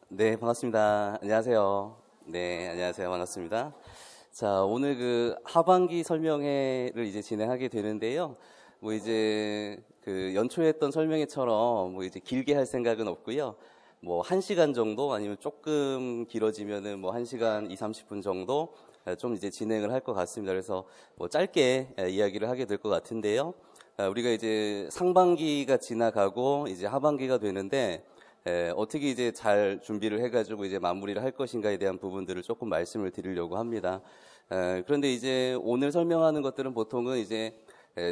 네, 반갑습니다. 안녕하세요. 네, 안녕하세요. 반갑습니다. 자, 오늘 그 하반기 설명회를 이제 진행하게 되는데요. 뭐 이제 그 연초에 했던 설명회처럼 뭐 이제 길게 할 생각은 없고요. 뭐 1시간 정도 아니면 조금 길어지면은 뭐 1시간 2, 30분 정도 좀 이제 진행을 할 것 같습니다. 그래서 뭐 짧게 이야기를 하게 될 것 같은데요. 우리가 이제 상반기가 지나가고 이제 하반기가 되는데 어떻게 이제 잘 준비를 해가지고 이제 마무리를 할 것인가에 대한 부분들을 조금 말씀을 드리려고 합니다. 그런데 이제 오늘 설명하는 것들은 보통은 이제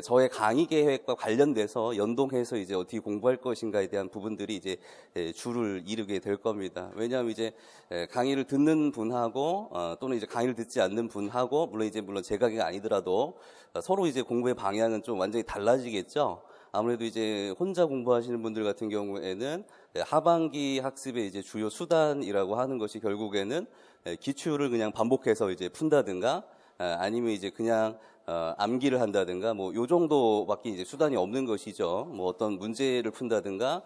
저의 강의 계획과 관련돼서 연동해서 이제 어떻게 공부할 것인가에 대한 부분들이 이제 줄을 이루게 될 겁니다. 왜냐하면 이제 강의를 듣는 분하고 또는 이제 강의를 듣지 않는 분하고 물론 제 강의가 아니더라도 서로 이제 공부의 방향은 좀 완전히 달라지겠죠. 아무래도 이제 혼자 공부하시는 분들 같은 경우에는 하반기 학습의 이제 주요 수단이라고 하는 것이 결국에는 기출을 그냥 반복해서 이제 푼다든가 아니면 이제 그냥 암기를 한다든가 뭐 요 정도밖에 이제 수단이 없는 것이죠. 뭐 어떤 문제를 푼다든가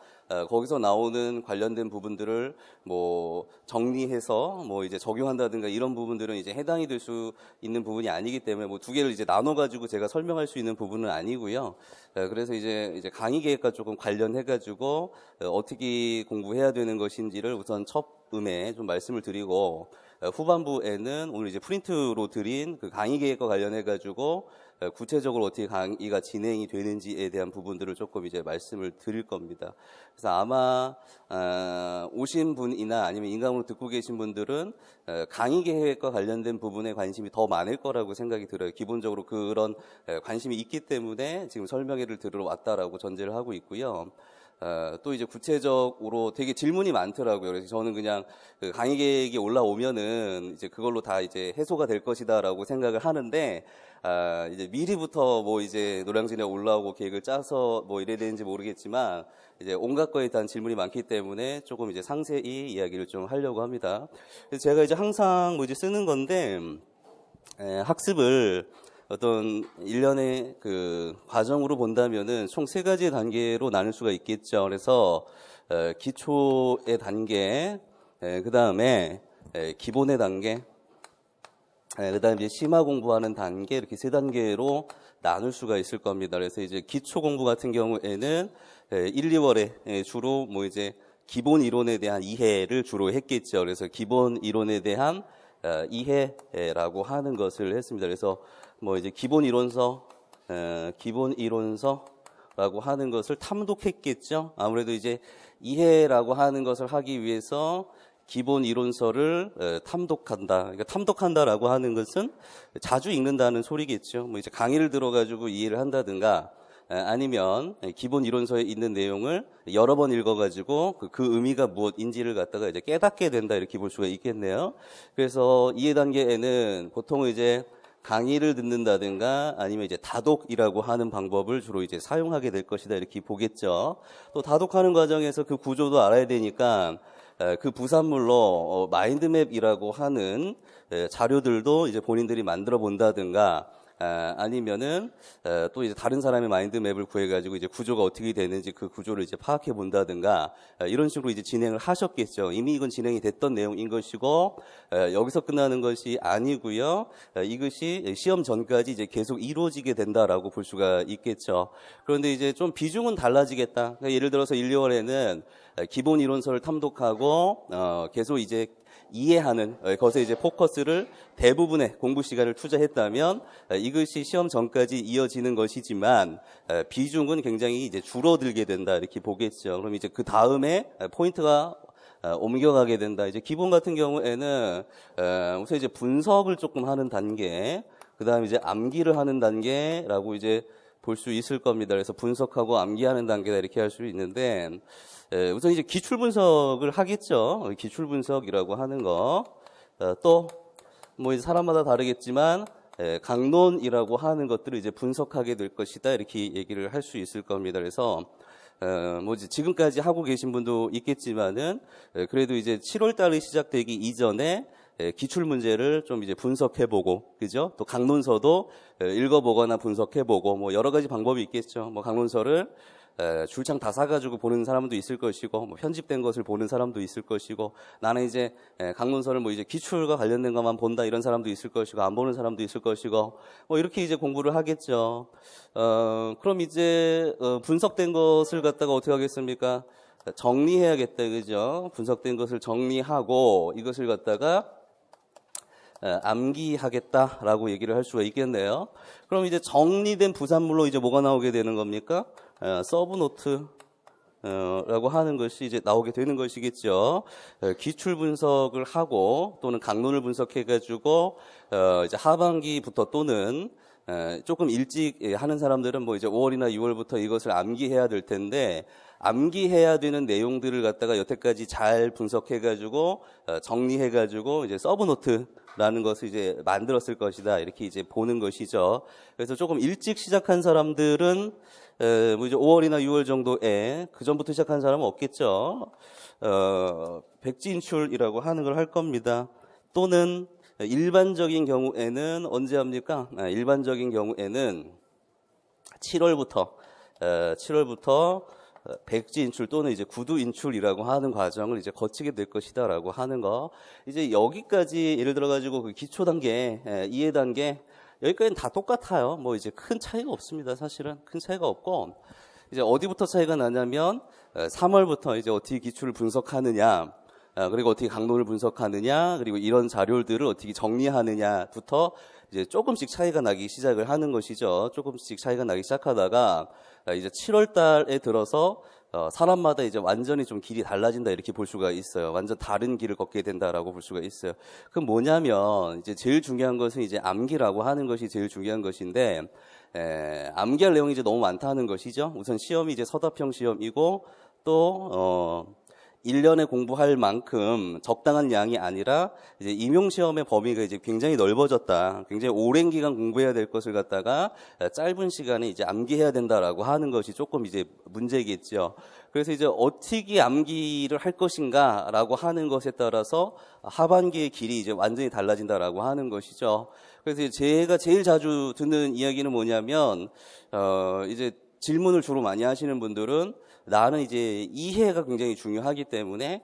거기서 나오는 관련된 부분들을 뭐 정리해서 뭐 이제 적용한다든가 이런 부분들은 이제 해당이 될 수 있는 부분이 아니기 때문에 뭐 두 개를 이제 나눠 가지고 제가 설명할 수 있는 부분은 아니고요. 그래서 이제 강의 계획과 조금 관련해 가지고 어떻게 공부해야 되는 것인지를 우선 첫 음에 좀 말씀을 드리고 후반부에는 오늘 이제 프린트로 드린 그 강의 계획과 관련해 가지고 구체적으로 어떻게 강의가 진행이 되는지에 대한 부분들을 조금 이제 말씀을 드릴 겁니다. 그래서 아마 오신 분이나 아니면 인강으로 듣고 계신 분들은 강의 계획과 관련된 부분에 관심이 더 많을 거라고 생각이 들어요. 기본적으로 그런 관심이 있기 때문에 지금 설명회를 들으러 왔다라고 전제를 하고 있고요. 또 이제 구체적으로 되게 질문이 많더라고요. 그래서 저는 그냥 그 강의 계획이 올라오면은 이제 그걸로 다 이제 해소가 될 것이다라고 생각을 하는데, 이제 미리부터 뭐 이제 노량진에 올라오고 계획을 짜서 뭐 이래야 되는지 모르겠지만, 이제 온갖 거에 대한 질문이 많기 때문에 조금 이제 상세히 이야기를 좀 하려고 합니다. 그래서 제가 이제 항상 뭐 이제 쓰는 건데, 학습을 어떤 일련의 그 과정으로 본다면은 총 3가지 단계로 나눌 수가 있겠죠. 그래서 기초의 단계, 그 다음에 기본의 단계, 그 다음에 이제 심화 공부하는 단계, 이렇게 3단계로 나눌 수가 있을 겁니다. 그래서 이제 기초 공부 같은 경우에는 1, 2월에 주로 뭐 이제 기본 이론에 대한 이해를 주로 했겠죠. 그래서 기본 이론에 대한 이해라고 하는 것을 했습니다. 그래서 뭐 이제 기본 이론서라고 하는 것을 탐독했겠죠. 아무래도 이제 이해라고 하는 것을 하기 위해서 기본 이론서를 탐독한다. 그러니까 탐독한다라고 하는 것은 자주 읽는다는 소리겠죠. 뭐 이제 강의를 들어가지고 이해를 한다든가 아니면 기본 이론서에 있는 내용을 여러 번 읽어가지고 그 의미가 무엇인지를 갖다가 이제 깨닫게 된다 이렇게 볼 수가 있겠네요. 그래서 이해 단계에는 보통 이제 강의를 듣는다든가 아니면 이제 다독이라고 하는 방법을 주로 이제 사용하게 될 것이다 이렇게 보겠죠. 또 다독하는 과정에서 그 구조도 알아야 되니까 그 부산물로 마인드맵이라고 하는 자료들도 이제 본인들이 만들어 본다든가 아니면은 또 이제 다른 사람의 마인드맵을 구해가지고 이제 구조가 어떻게 되는지 그 구조를 이제 파악해 본다든가 이런 식으로 이제 진행을 하셨겠죠. 이미 이건 진행이 됐던 내용인 것이고 여기서 끝나는 것이 아니고요. 이것이 시험 전까지 이제 계속 이루어지게 된다라고 볼 수가 있겠죠. 그런데 이제 좀 비중은 달라지겠다. 그러니까 예를 들어서 1, 2월에는 기본 이론서를 탐독하고 계속 이제 이해하는 것에 이제 포커스를 대부분의 공부 시간을 투자했다면 이것이 시험 전까지 이어지는 것이지만 비중은 굉장히 이제 줄어들게 된다 이렇게 보겠죠. 그럼 이제 그 다음에 포인트가 옮겨가게 된다. 이제 기본 같은 경우에는 우선 이제 분석을 조금 하는 단계, 그 다음에 이제 암기를 하는 단계라고 이제 볼 수 있을 겁니다. 그래서 분석하고 암기하는 단계다 이렇게 할 수 있는데 우선 이제 기출 분석을 하겠죠. 기출 분석이라고 하는 거. 또 뭐 이제 사람마다 다르겠지만 강론이라고 하는 것들을 이제 분석하게 될 것이다 이렇게 얘기를 할 수 있을 겁니다. 그래서 뭐 이제 지금까지 하고 계신 분도 있겠지만은 그래도 이제 7월 달이 시작되기 이전에 기출 문제를 좀 이제 분석해보고, 그죠? 또 강론서도 읽어보거나 분석해보고, 뭐 여러 가지 방법이 있겠죠. 뭐 강론서를 줄창 다 사가지고 보는 사람도 있을 것이고, 뭐 편집된 것을 보는 사람도 있을 것이고, 나는 이제 강론서를 뭐 이제 기출과 관련된 것만 본다 이런 사람도 있을 것이고, 안 보는 사람도 있을 것이고, 뭐 이렇게 이제 공부를 하겠죠. 그럼 이제 분석된 것을 갖다가 어떻게 하겠습니까? 정리해야겠다, 그죠? 분석된 것을 정리하고 이것을 갖다가 암기하겠다라고 얘기를 할 수가 있겠네요. 그럼 이제 정리된 부산물로 이제 뭐가 나오게 되는 겁니까? 서브노트 라고 하는 것이 이제 나오게 되는 것이겠죠. 기출 분석을 하고 또는 강론을 분석해 가지고 이제 하반기부터 또는 조금 일찍 하는 사람들은 뭐 이제 5월이나 6월부터 이것을 암기해야 될 텐데, 암기해야 되는 내용들을 갖다가 여태까지 잘 분석해 가지고 정리해 가지고 이제 서브노트라는 것을 이제 만들었을 것이다, 이렇게 이제 보는 것이죠. 그래서 조금 일찍 시작한 사람들은 뭐 이제 5월이나 6월 정도에, 그 전부터 시작한 사람은 없겠죠. 백지인출이라고 하는 걸 할 겁니다. 또는 일반적인 경우에는 언제 합니까? 일반적인 경우에는 7월부터 백지 인출 또는 이제 구두 인출이라고 하는 과정을 이제 거치게 될 것이다라고 하는 거. 이제 여기까지 예를 들어 가지고 그 기초 단계, 이해 단계, 여기까지는 다 똑같아요. 뭐 이제 큰 차이가 없습니다. 사실은 큰 차이가 없고, 이제 어디부터 차이가 나냐면 3월부터 이제 어떻게 기출을 분석하느냐, 그리고 어떻게 강론을 분석하느냐, 그리고 이런 자료들을 어떻게 정리하느냐부터 이제 조금씩 차이가 나기 시작을 하는 것이죠. 조금씩 차이가 나기 시작하다가 이제 7월 달에 들어서 사람마다 이제 완전히 좀 길이 달라진다, 이렇게 볼 수가 있어요. 완전 다른 길을 걷게 된다라고 볼 수가 있어요. 그럼 뭐냐면 이제 제일 중요한 것은 이제 암기라고 하는 것이 제일 중요한 것인데, 암기할 내용이 이제 너무 많다는 것이죠. 우선 시험이 이제 서답형 시험이고, 또 1년에 공부할 만큼 적당한 양이 아니라 이제 임용시험의 범위가 이제 굉장히 넓어졌다. 굉장히 오랜 기간 공부해야 될 것을 갖다가 짧은 시간에 이제 암기해야 된다라고 하는 것이 조금 이제 문제겠죠. 그래서 이제 어떻게 암기를 할 것인가라고 하는 것에 따라서 하반기의 길이 이제 완전히 달라진다라고 하는 것이죠. 그래서 제가 제일 자주 듣는 이야기는 뭐냐면, 이제 질문을 주로 많이 하시는 분들은, 나는 이제 이해가 굉장히 중요하기 때문에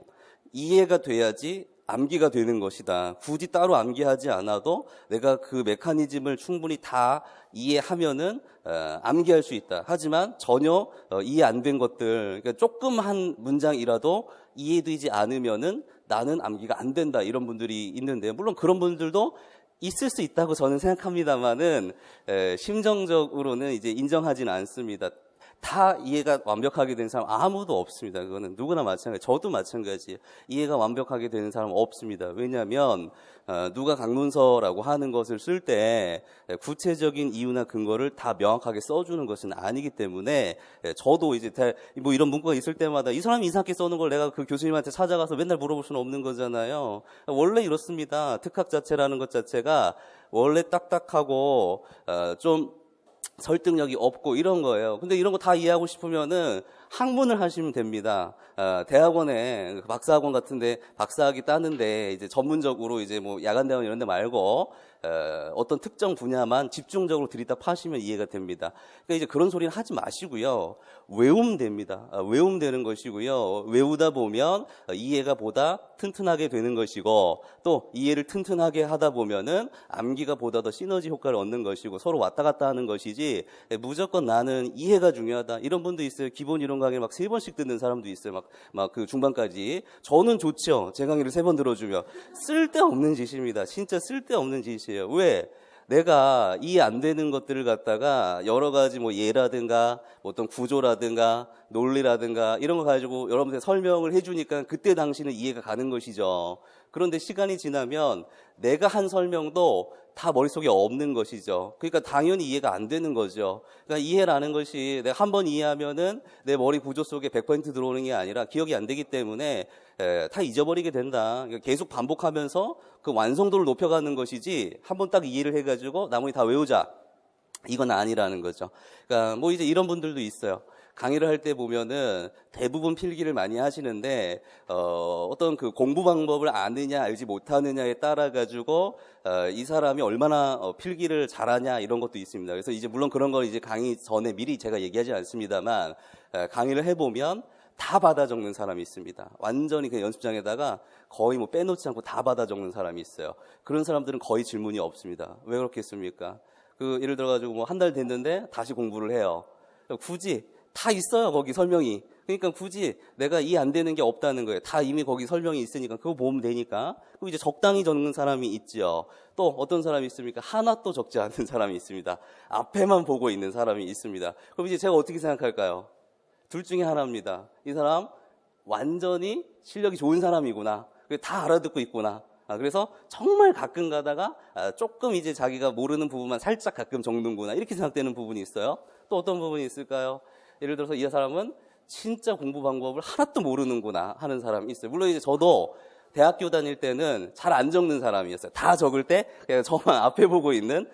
이해가 돼야지 암기가 되는 것이다. 굳이 따로 암기하지 않아도 내가 그 메커니즘을 충분히 다 이해하면은 암기할 수 있다. 하지만 전혀 이해 안 된 것들, 그러니까 조금 한 문장이라도 이해되지 않으면은 나는 암기가 안 된다, 이런 분들이 있는데, 물론 그런 분들도 있을 수 있다고 저는 생각합니다만은 심정적으로는 이제 인정하지는 않습니다. 다 이해가 완벽하게 된 사람 아무도 없습니다. 그거는 누구나 마찬가지, 저도 마찬가지. 이해가 완벽하게 되는 사람 없습니다. 왜냐하면 누가 강론서라고 하는 것을 쓸 때 구체적인 이유나 근거를 다 명확하게 써주는 것은 아니기 때문에, 저도 이제 뭐 이런 문구가 있을 때마다 이 사람이 이상하게 써는 걸 내가 그 교수님한테 찾아가서 맨날 물어볼 수는 없는 거잖아요. 원래 이렇습니다. 특학 자체라는 것 자체가 원래 딱딱하고 좀 설득력이 없고 이런 거예요. 근데 이런 거 다 이해하고 싶으면은 학문을 하시면 됩니다. 대학원에 박사학원 같은데 박사학위 따는데 이제 전문적으로 이제 뭐 야간대학원 이런 데 말고 어떤 특정 분야만 집중적으로 들이다 파시면 이해가 됩니다. 그러니까 이제 그런 소리는 하지 마시고요. 외우면 됩니다. 외우면 되는 것이고요. 외우다 보면 이해가 보다 튼튼하게 되는 것이고, 또 이해를 튼튼하게 하다 보면은 암기가 보다 더 시너지 효과를 얻는 것이고, 서로 왔다 갔다 하는 것이지, 무조건 나는 이해가 중요하다, 이런 분도 있어요. 기본 이론 강의를 막 3번씩 듣는 사람도 있어요. 막 그 중반까지. 저는 좋죠. 제 강의를 3번 들어주면. 쓸데없는 짓입니다. 진짜 쓸데없는 짓이에요. 왜? 내가 이해 안 되는 것들을 갖다가 여러 가지 뭐 예라든가 어떤 구조라든가 논리라든가 이런 거 가지고 여러분한테 설명을 해주니까 그때 당시는 이해가 가는 것이죠. 그런데 시간이 지나면 내가 한 설명도 다 머릿속에 없는 것이죠. 그러니까 당연히 이해가 안 되는 거죠. 그러니까 이해라는 것이 내가 한 번 이해하면은 내 머리 구조 속에 100% 들어오는 게 아니라 기억이 안 되기 때문에 다 잊어버리게 된다. 그러니까 계속 반복하면서 그 완성도를 높여가는 것이지, 한 번 딱 이해를 해가지고 나머지 다 외우자, 이건 아니라는 거죠. 그러니까 뭐 이제 이런 분들도 있어요. 강의를 할 때 보면은 대부분 필기를 많이 하시는데 어떤 그 공부 방법을 아느냐 알지 못하느냐에 따라 가지고 이 사람이 얼마나 필기를 잘하냐 이런 것도 있습니다. 그래서 이제 물론 그런 걸 이제 강의 전에 미리 제가 얘기하지 않습니다만 강의를 해보면 다 받아 적는 사람이 있습니다. 완전히 그 연습장에다가 거의 뭐 빼놓지 않고 다 받아 적는 사람이 있어요. 그런 사람들은 거의 질문이 없습니다. 왜 그렇겠습니까? 그 예를 들어가지고 뭐 한 달 됐는데 다시 공부를 해요. 굳이 다 있어요 거기 설명이. 그러니까 굳이 내가 이해 안 되는 게 없다는 거예요. 다 이미 거기 설명이 있으니까 그거 보면 되니까. 그리고 이제 적당히 적는 사람이 있죠. 또 어떤 사람이 있습니까? 하나도 적지 않는 사람이 있습니다. 앞에만 보고 있는 사람이 있습니다. 그럼 이제 제가 어떻게 생각할까요? 둘 중에 하나입니다. 이 사람 완전히 실력이 좋은 사람이구나. 다 알아듣고 있구나. 그래서 정말 가끔 가다가 조금 이제 자기가 모르는 부분만 살짝 가끔 적는구나. 이렇게 생각되는 부분이 있어요. 또 어떤 부분이 있을까요? 예를 들어서 이 사람은 진짜 공부 방법을 하나도 모르는구나 하는 사람이 있어요. 물론 이제 저도 대학교 다닐 때는 잘 안 적는 사람이었어요. 다 적을 때 그냥 저만 앞에 보고 있는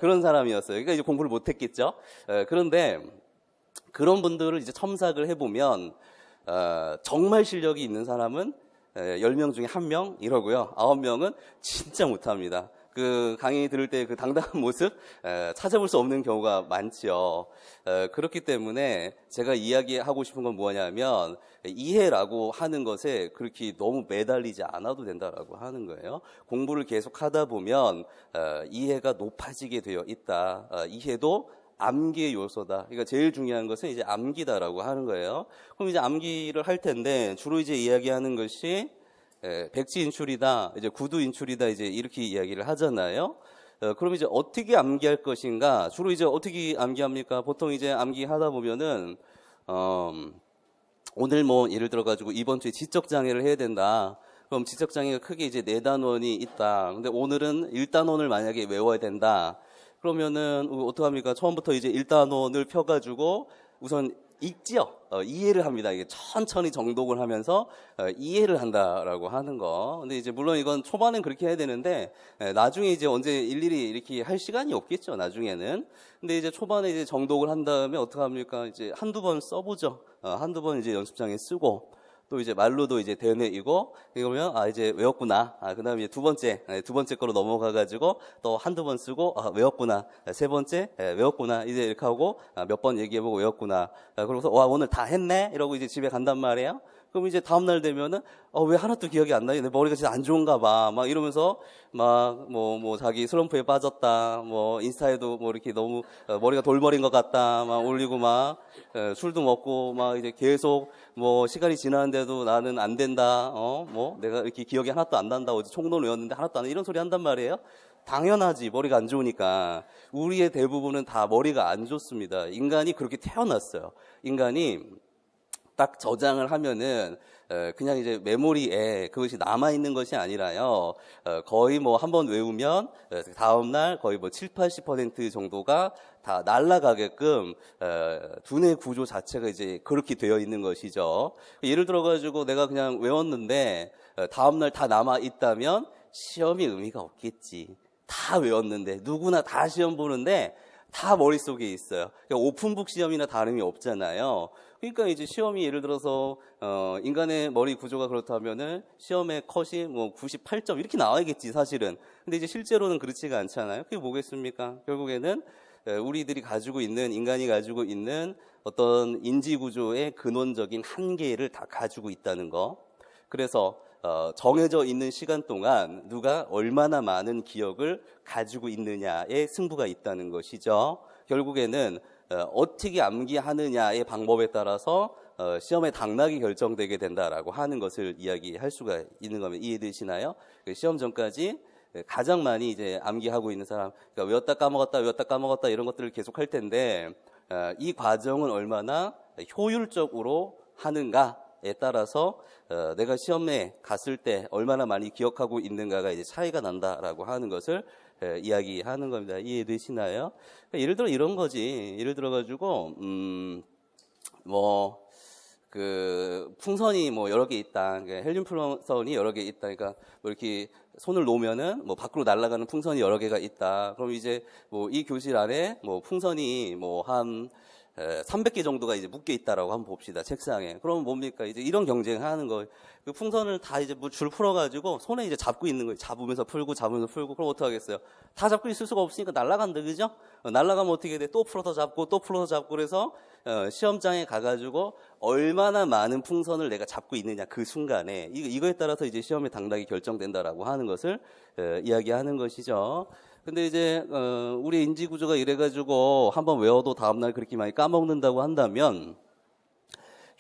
그런 사람이었어요. 그러니까 이제 공부를 못했겠죠. 그런데 그런 분들을 이제 첨삭을 해보면 정말 실력이 있는 사람은 10명 중에 1명 이러고요. 9명은 진짜 못합니다. 그 강의 들을 때 그 당당한 모습 찾아볼 수 없는 경우가 많죠. 그렇기 때문에 제가 이야기하고 싶은 건 뭐냐면 이해라고 하는 것에 그렇게 너무 매달리지 않아도 된다라고 하는 거예요. 공부를 계속 하다 보면 이해가 높아지게 되어 있다. 이해도 암기의 요소다. 그러니까 제일 중요한 것은 이제 암기다라고 하는 거예요. 그럼 이제 암기를 할 텐데 주로 이제 이야기하는 것이 백지 인출이다, 이제 구두 인출이다, 이제 이렇게 이야기를 하잖아요. 그럼 이제 어떻게 암기할 것인가? 주로 이제 어떻게 암기합니까? 보통 이제 암기하다 보면은 오늘 뭐 예를 들어가지고 이번 주에 지적 장애를 해야 된다. 그럼 지적 장애가 크게 이제 4단원이 있다. 근데 오늘은 1단원을 만약에 외워야 된다. 그러면은 어떡합니까? 처음부터 이제 1단원을 펴가지고 우선 읽지요. 이해를 합니다. 이게 천천히 정독을 하면서 이해를 한다라고 하는 거. 근데 이제 물론 이건 초반엔 그렇게 해야 되는데 나중에 이제 언제 일일이 이렇게 할 시간이 없겠죠. 나중에는. 근데 이제 초반에 이제 정독을 한 다음에 어떡합니까? 이제 한두 번 써보죠. 한두 번 이제 연습장에 쓰고. 또 이제 말로도 이제 되뇌이고, 그러면, 이제 외웠구나. 그 다음에 이제 두 번째 거로 넘어가가지고, 또 한두 번 쓰고, 외웠구나. 세 번째, 외웠구나. 이제 이렇게 하고, 몇 번 얘기해보고 외웠구나. 그러고서, 와, 오늘 다 했네? 이러고 이제 집에 간단 말이에요. 그럼 이제 다음날 되면은, 왜 하나도 기억이 안 나요? 내 머리가 진짜 안 좋은가 봐. 막 이러면서, 자기 슬럼프에 빠졌다. 인스타에도 이렇게 너무, 머리가 돌머리인 것 같다. 막 올리고 술도 먹고, 이제 계속, 시간이 지나는데도 나는 안 된다. 내가 이렇게 기억이 하나도 안 난다. 어제 총론 외웠는데 하나도 안 나. 이런 소리 한단 말이에요. 당연하지. 머리가 안 좋으니까. 우리의 대부분은 다 머리가 안 좋습니다. 인간이 그렇게 태어났어요. 인간이 딱 저장을 하면은 그냥 이제 메모리에 그것이 남아있는 것이 아니라요. 거의 한 번 외우면 다음날 거의 7, 80% 정도가 다 날아가게끔 두뇌 구조 자체가 이제 그렇게 되어 있는 것이죠. 예를 들어가지고 내가 그냥 외웠는데 다음날 다 남아있다면 시험이 의미가 없겠지. 다 외웠는데 누구나 다 시험 보는데 다 머릿속에 있어요. 그러니까 오픈북 시험이나 다름이 없잖아요. 그러니까 이제 시험이 예를 들어서 인간의 머리 구조가 그렇다면은 시험의 컷이 98점 이렇게 나와야겠지 사실은. 근데 이제 실제로는 그렇지가 않잖아요. 그게 뭐겠습니까? 결국에는 우리들이 가지고 있는 인간이 가지고 있는 어떤 인지 구조의 근원적인 한계를 다 가지고 있다는 거. 그래서 정해져 있는 시간 동안 누가 얼마나 많은 기억을 가지고 있느냐에 승부가 있다는 것이죠. 결국에는 어떻게 암기하느냐의 방법에 따라서 시험의 당락이 결정되게 된다라고 하는 것을 이야기할 수가 있는 거면 이해되시나요? 시험 전까지 가장 많이 이제 암기하고 있는 사람, 그러니까 외웠다 까먹었다 이런 것들을 계속 할 텐데 이 과정은 얼마나 효율적으로 하는가에 따라서 내가 시험에 갔을 때 얼마나 많이 기억하고 있는가가 이제 차이가 난다라고 하는 것을 이야기하는 겁니다. 이해되시나요? 그러니까 예를 들어 이런 거지. 예를 들어가지고 풍선이 여러 개 있다. 그러니까 헬륨 풍선이 여러 개 있다. 그러니까 이렇게 손을 놓으면은 밖으로 날아가는 풍선이 여러 개가 있다. 그럼 이제 이 교실 안에 풍선이 한 300개 정도가 이제 묶여 있다라고 한번 봅시다. 책상에. 그러면 뭡니까? 이제 이런 경쟁하는 거예요. 그 풍선을 다 이제 줄 풀어가지고 손에 이제 잡고 있는 거예요. 잡으면서 풀고 잡으면서 풀고. 그럼 어떻게 하겠어요? 다 잡고 있을 수가 없으니까 날아간다, 그죠? 날아가면 어떻게 돼? 또 풀어서 잡고 또 풀어서 잡고 그래서 시험장에 가가지고 얼마나 많은 풍선을 내가 잡고 있느냐 그 순간에 이거에 따라서 이제 시험의 당락이 결정된다라고 하는 것을 이야기하는 것이죠. 근데 이제 우리 인지 구조가 이래가지고 한번 외워도 다음날 그렇게 많이 까먹는다고 한다면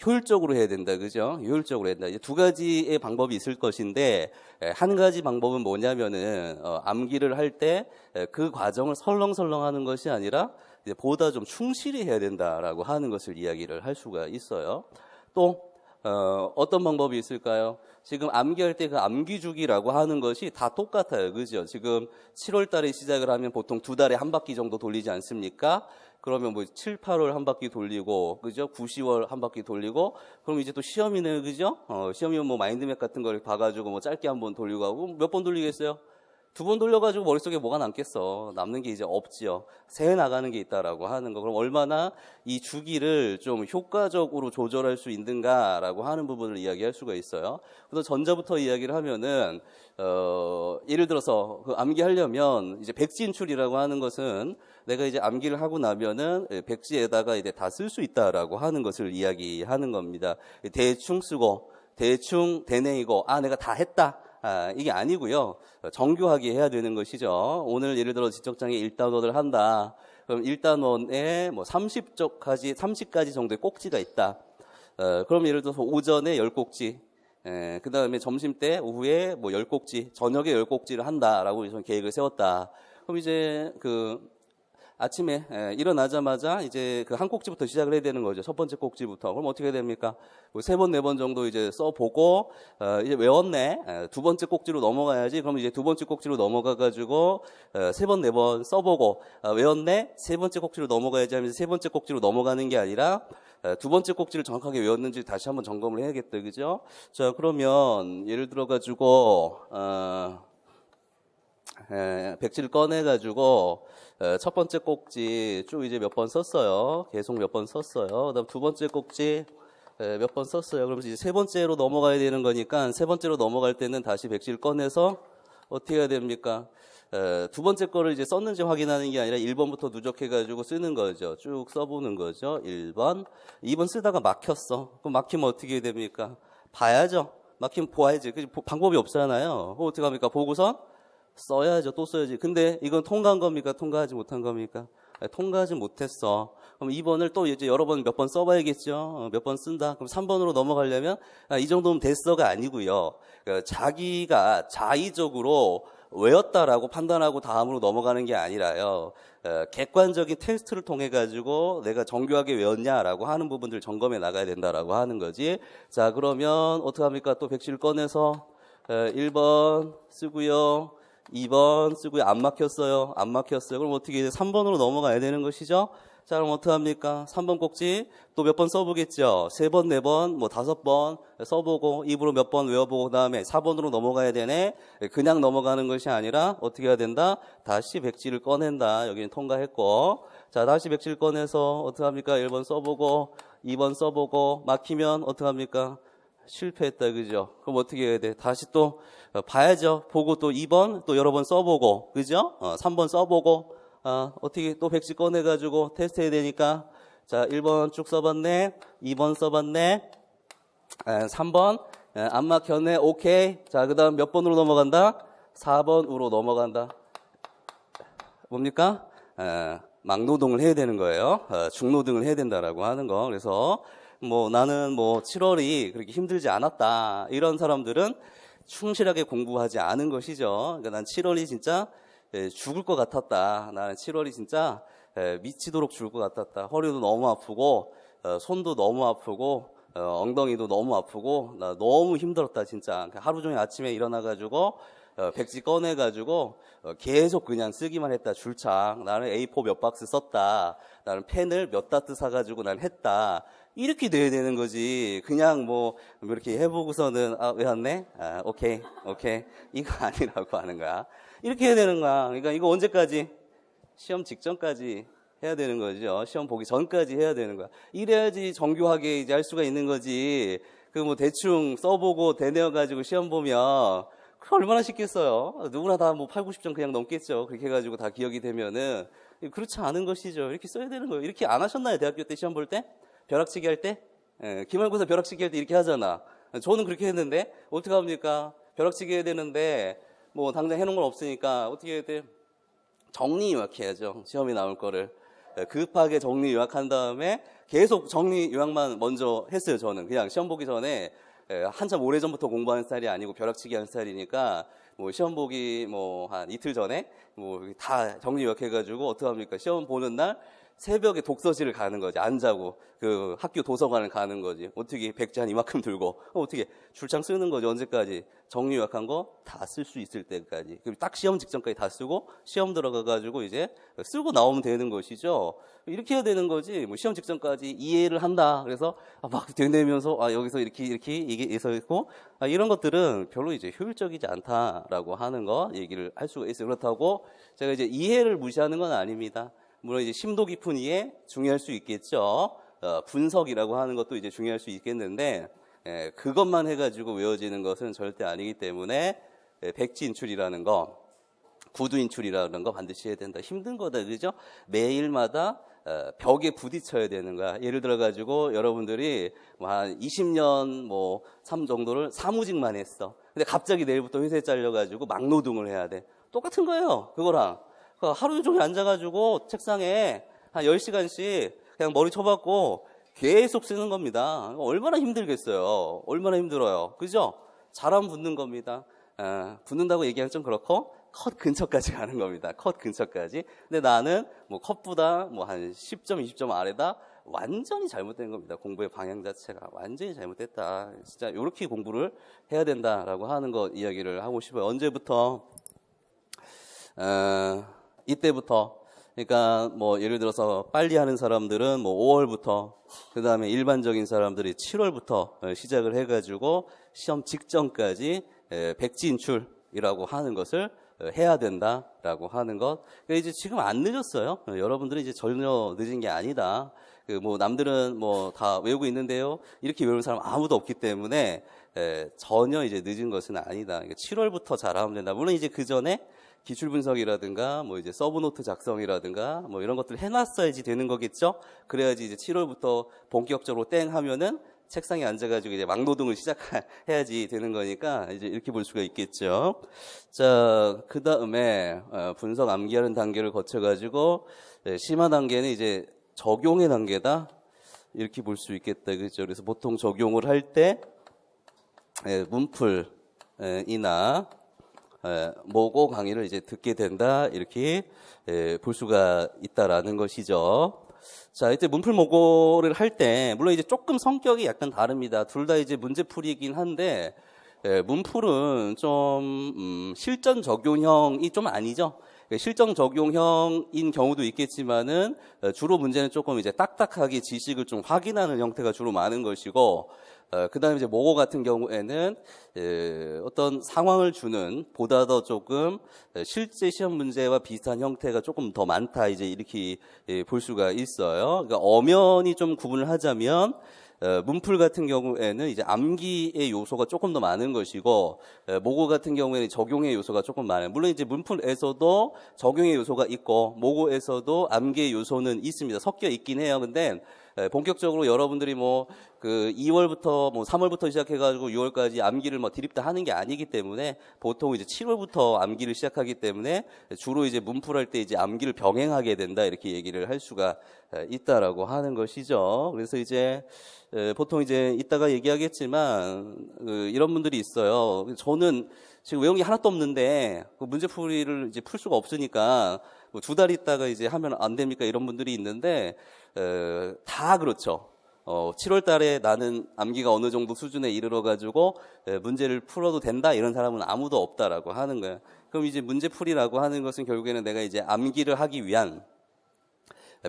효율적으로 해야 된다, 그죠? 효율적으로 해야 된다. 이제 두 가지의 방법이 있을 것인데 한 가지 방법은 뭐냐면은 암기를 할 때 그 과정을 설렁설렁하는 것이 아니라 이제 보다 좀 충실히 해야 된다라고 하는 것을 이야기를 할 수가 있어요. 또 어떤 방법이 있을까요? 지금 암기할 때 그 암기주기라고 하는 것이 다 똑같아요. 그죠? 지금 7월 달에 시작을 하면 보통 2달에 한 바퀴 정도 돌리지 않습니까? 그러면 뭐 7, 8월 한 바퀴 돌리고, 그죠? 9, 10월 한 바퀴 돌리고, 그럼 이제 또 시험이네요. 그죠? 시험이면 뭐 마인드맵 같은 걸 봐가지고 뭐 짧게 한번 돌리고 하고, 몇 번 돌리겠어요? 2번 돌려가지고 머릿속에 뭐가 남겠어. 남는 게 이제 없지요. 새 나가는 게 있다라고 하는 거. 그럼 얼마나 이 주기를 좀 효과적으로 조절할 수 있는가라고 하는 부분을 이야기할 수가 있어요. 그래서 전자부터 이야기를 하면은, 예를 들어서 그 암기하려면 이제 백지인출이라고 하는 것은 내가 이제 암기를 하고 나면은 백지에다가 이제 다 쓸 수 있다라고 하는 것을 이야기하는 겁니다. 대충 쓰고, 대충 대내이고, 내가 다 했다. 이게 아니고요. 정교하게 해야 되는 것이죠. 오늘 예를 들어 지적장애 1단원을 한다. 그럼 1단원에 뭐 30가지 정도의 꼭지가 있다. 그럼 예를 들어서 오전에 10꼭지, 그 다음에 점심 때 오후에 뭐 10꼭지, 저녁에 10꼭지를 한다라고 저는 계획을 세웠다. 그럼 이제 아침에 일어나자마자 이제 그 한 꼭지부터 시작을 해야 되는 거죠. 첫 번째 꼭지부터. 그럼 어떻게 해야 됩니까? 뭐 3번, 4번 정도 이제 써보고 이제 외웠네. 두 번째 꼭지로 넘어가야지. 그럼 이제 두 번째 꼭지로 넘어가가지고 3번, 4번 써보고 외웠네. 세 번째 꼭지로 넘어가야지 하면서 세 번째 꼭지로 넘어가는 게 아니라 두 번째 꼭지를 정확하게 외웠는지 다시 한번 점검을 해야겠다, 그죠? 자, 그러면 예를 들어가지고 백지를 꺼내가지고 첫 번째 꼭지 쭉 이제 몇 번 썼어요. 계속 몇 번 썼어요. 그다음 두 번째 꼭지 몇 번 썼어요. 그러면서 이제 세 번째로 넘어가야 되는 거니까 세 번째로 넘어갈 때는 다시 백지를 꺼내서 어떻게 해야 됩니까? 두 번째 거를 이제 썼는지 확인하는 게 아니라 1번부터 누적해가지고 쓰는 거죠. 쭉 써보는 거죠. 1번, 2번 쓰다가 막혔어. 그럼 막히면 어떻게 해야 됩니까? 봐야죠. 막히면 보아야지. 방법이 없잖아요. 그럼 어떻게 합니까? 보고선 써야죠. 또 써야지. 근데 이건 통과한 겁니까? 통과하지 못한 겁니까? 통과하지 못했어. 그럼 2번을 또 이제 여러 번 몇 번 써봐야겠죠. 몇 번 쓴다. 그럼 3번으로 넘어가려면 이 정도면 됐어가 아니고요. 자기가 자의적으로 외웠다라고 판단하고 다음으로 넘어가는 게 아니라요. 객관적인 테스트를 통해 가지고 내가 정교하게 외웠냐라고 하는 부분들 점검해 나가야 된다라고 하는 거지. 자, 그러면 어떻게 합니까? 또 백지를 꺼내서 1번 쓰고요. 2번 쓰고요. 안 막혔어요. 안 막혔어요. 그럼 어떻게 이제 3번으로 넘어가야 되는 것이죠? 자, 그럼 어떻게 합니까? 3번 꼭지 또 몇 번 써보겠죠? 3번, 4번, 뭐 5번 써보고 입으로 몇 번 외워보고 그 다음에 4번으로 넘어가야 되네. 그냥 넘어가는 것이 아니라 어떻게 해야 된다? 다시 백지를 꺼낸다. 여기는 통과했고. 자, 다시 백지를 꺼내서 어떻게 합니까? 1번 써보고 2번 써보고 막히면 어떻게 합니까? 실패했다, 그죠? 그럼 어떻게 해야 돼? 다시 또 봐야죠. 보고 또 2번 또 여러 번 써보고, 그죠? 3번 써보고, 어떻게 또 백지 꺼내가지고 테스트 해야 되니까, 자, 1번 쭉 써봤네, 2번 써봤네, 3번, 안 막혔네, 오케이. 자, 그 다음 몇 번으로 넘어간다? 4번으로 넘어간다. 뭡니까? 막노동을 해야 되는 거예요. 중노동을 해야 된다라고 하는 거. 그래서, 뭐 나는 뭐 7월이 그렇게 힘들지 않았다. 이런 사람들은 충실하게 공부하지 않은 것이죠. 그러니까 난 7월이 진짜 죽을 것 같았다. 나는 7월이 진짜 미치도록 죽을 것 같았다. 허리도 너무 아프고 손도 너무 아프고 엉덩이도 너무 아프고 나 너무 힘들었다 진짜. 하루 종일 아침에 일어나가지고 백지 꺼내가지고 계속 그냥 쓰기만 했다. 줄창. 나는 A4 몇 박스 썼다. 나는 펜을 몇 다트 사가지고 난 했다. 이렇게 돼야 되는 거지. 그냥 뭐 이렇게 해보고서는 외웠네? 오케이. 이거 아니라고 하는 거야. 이렇게 해야 되는 거야. 그러니까 이거 언제까지? 시험 직전까지 해야 되는 거죠. 시험 보기 전까지 해야 되는 거야. 이래야지 정교하게 이제 할 수가 있는 거지. 그 뭐 대충 써보고 대내어가지고 시험 보면 그 얼마나 쉽겠어요. 누구나 다 뭐 8, 90점 그냥 넘겠죠. 그렇게 해가지고 다 기억이 되면은 그렇지 않은 것이죠. 이렇게 써야 되는 거예요. 이렇게 안 하셨나요? 대학교 때 시험 볼 때? 벼락치기 할 때? 예, 기말고사 벼락치기 할 때 이렇게 하잖아. 저는 그렇게 했는데 어떻게 합니까? 벼락치기 해야 되는데 뭐 당장 해놓은 건 없으니까 어떻게 해야 돼? 정리 요약해야죠. 시험이 나올 거를. 급하게 정리 요약한 다음에 계속 정리 요약만 먼저 했어요. 저는 그냥 시험 보기 전에 한참 오래전부터 공부하는 스타일이 아니고 벼락치기 하는 스타일이니까 뭐 시험 보기 뭐 한 이틀 전에 뭐 다 정리 요약해가지고 어떻게 합니까? 시험 보는 날 새벽에 독서실을 가는 거지. 안 자고 그 학교 도서관을 가는 거지. 어떻게 백지 한 이만큼 들고 어떻게 줄창 쓰는 거지. 언제까지? 정리 요약한 거 다 쓸 수 있을 때까지. 그리고 딱 시험 직전까지 다 쓰고 시험 들어가가지고 이제 쓰고 나오면 되는 것이죠. 이렇게 해야 되는 거지. 뭐 시험 직전까지 이해를 한다. 그래서 막 되뇌면서 여기서 이렇게 이게 서 있고 이런 것들은 별로 이제 효율적이지 않다라고 하는 거 얘기를 할 수가 있어요. 그렇다고 제가 이제 이해를 무시하는 건 아닙니다. 물론 이제 심도 깊은 이해 중요할 수 있겠죠. 분석이라고 하는 것도 이제 중요할 수 있겠는데 그것만 해가지고 외워지는 것은 절대 아니기 때문에 백지 인출이라는 거, 구두 인출이라는 거 반드시 해야 된다. 힘든 거다, 그죠? 매일마다 벽에 부딪혀야 되는 거야. 예를 들어가지고 여러분들이 한 20년 삶 정도를 사무직만 했어. 근데 갑자기 내일부터 회사에 잘려가지고 막노동을 해야 돼. 똑같은 거예요, 그거랑. 하루 종일 앉아가지고 책상에 한 10시간씩 그냥 머리 쳐박고 계속 쓰는 겁니다. 얼마나 힘들겠어요. 얼마나 힘들어요. 그죠? 잘하면 붙는 겁니다. 붙는다고 얘기하면 좀 그렇고 컷 근처까지 가는 겁니다. 컷 근처까지. 근데 나는 뭐 컷보다 뭐 한 10점, 20점 아래다. 완전히 잘못된 겁니다. 공부의 방향 자체가 완전히 잘못됐다. 진짜 이렇게 공부를 해야 된다라고 하는 거 이야기를 하고 싶어요. 언제부터? 이때부터. 그러니까 뭐 예를 들어서 빨리 하는 사람들은 뭐 5월부터, 그 다음에 일반적인 사람들이 7월부터 시작을 해가지고 시험 직전까지 백지 인출이라고 하는 것을 해야 된다라고 하는 것. 그러니까 이제 지금 안 늦었어요. 여러분들은 이제 전혀 늦은 게 아니다. 그 뭐 남들은 뭐 다 외우고 있는데요. 이렇게 외우는 사람 아무도 없기 때문에 전혀 이제 늦은 것은 아니다. 그러니까 7월부터 잘하면 된다. 물론 이제 그 전에 기출 분석이라든가 뭐 이제 서브노트 작성이라든가 뭐 이런 것들 해놨어야지 되는 거겠죠. 그래야지 이제 7월부터 본격적으로 땡 하면은 책상에 앉아가지고 이제 막노동을 시작해야지 되는 거니까 이제 이렇게 볼 수가 있겠죠. 자, 그 다음에 분석 암기하는 단계를 거쳐가지고 심화 단계는 이제 적용의 단계다. 이렇게 볼 수 있겠다. 그죠? 그래서 보통 적용을 할 때 문풀이나 모고 강의를 이제 듣게 된다. 이렇게 볼 수가 있다라는 것이죠. 자, 이때 문풀 모고를 할 때 물론 이제 조금 성격이 약간 다릅니다. 둘 다 이제 문제풀이이긴 한데 문풀은 좀 실전 적용형이 좀 아니죠. 실전 적용형인 경우도 있겠지만은 주로 문제는 조금 이제 딱딱하게 지식을 좀 확인하는 형태가 주로 많은 것이고, 그 다음에 이제 모고 같은 경우에는 어떤 상황을 주는 보다 더 조금 실제 시험 문제와 비슷한 형태가 조금 더 많다, 이제 이렇게 볼 수가 있어요. 그러니까 엄연히 좀 구분을 하자면 문풀 같은 경우에는 이제 암기의 요소가 조금 더 많은 것이고, 모고 같은 경우에는 적용의 요소가 조금 많아요. 물론 이제 문풀에서도 적용의 요소가 있고 모고에서도 암기의 요소는 있습니다. 섞여 있긴 해요. 근데 본격적으로 여러분들이 뭐 그 2월부터 뭐 3월부터 시작해가지고 6월까지 암기를 뭐 드립다 하는 게 아니기 때문에 보통 이제 7월부터 암기를 시작하기 때문에 주로 이제 문풀할 때 이제 암기를 병행하게 된다, 이렇게 얘기를 할 수가 있다라고 하는 것이죠. 그래서 이제 보통 이제 이따가 얘기하겠지만 이런 분들이 있어요. 저는 지금 외운 게 하나도 없는데 그 문제풀이를 이제 풀 수가 없으니까 뭐 2달 있다가 이제 하면 안 됩니까? 이런 분들이 있는데 다 그렇죠. 7월 달에 나는 암기가 어느 정도 수준에 이르러가지고 문제를 풀어도 된다, 이런 사람은 아무도 없다라고 하는 거예요. 그럼 이제 문제풀이라고 하는 것은 결국에는 내가 이제 암기를 하기 위한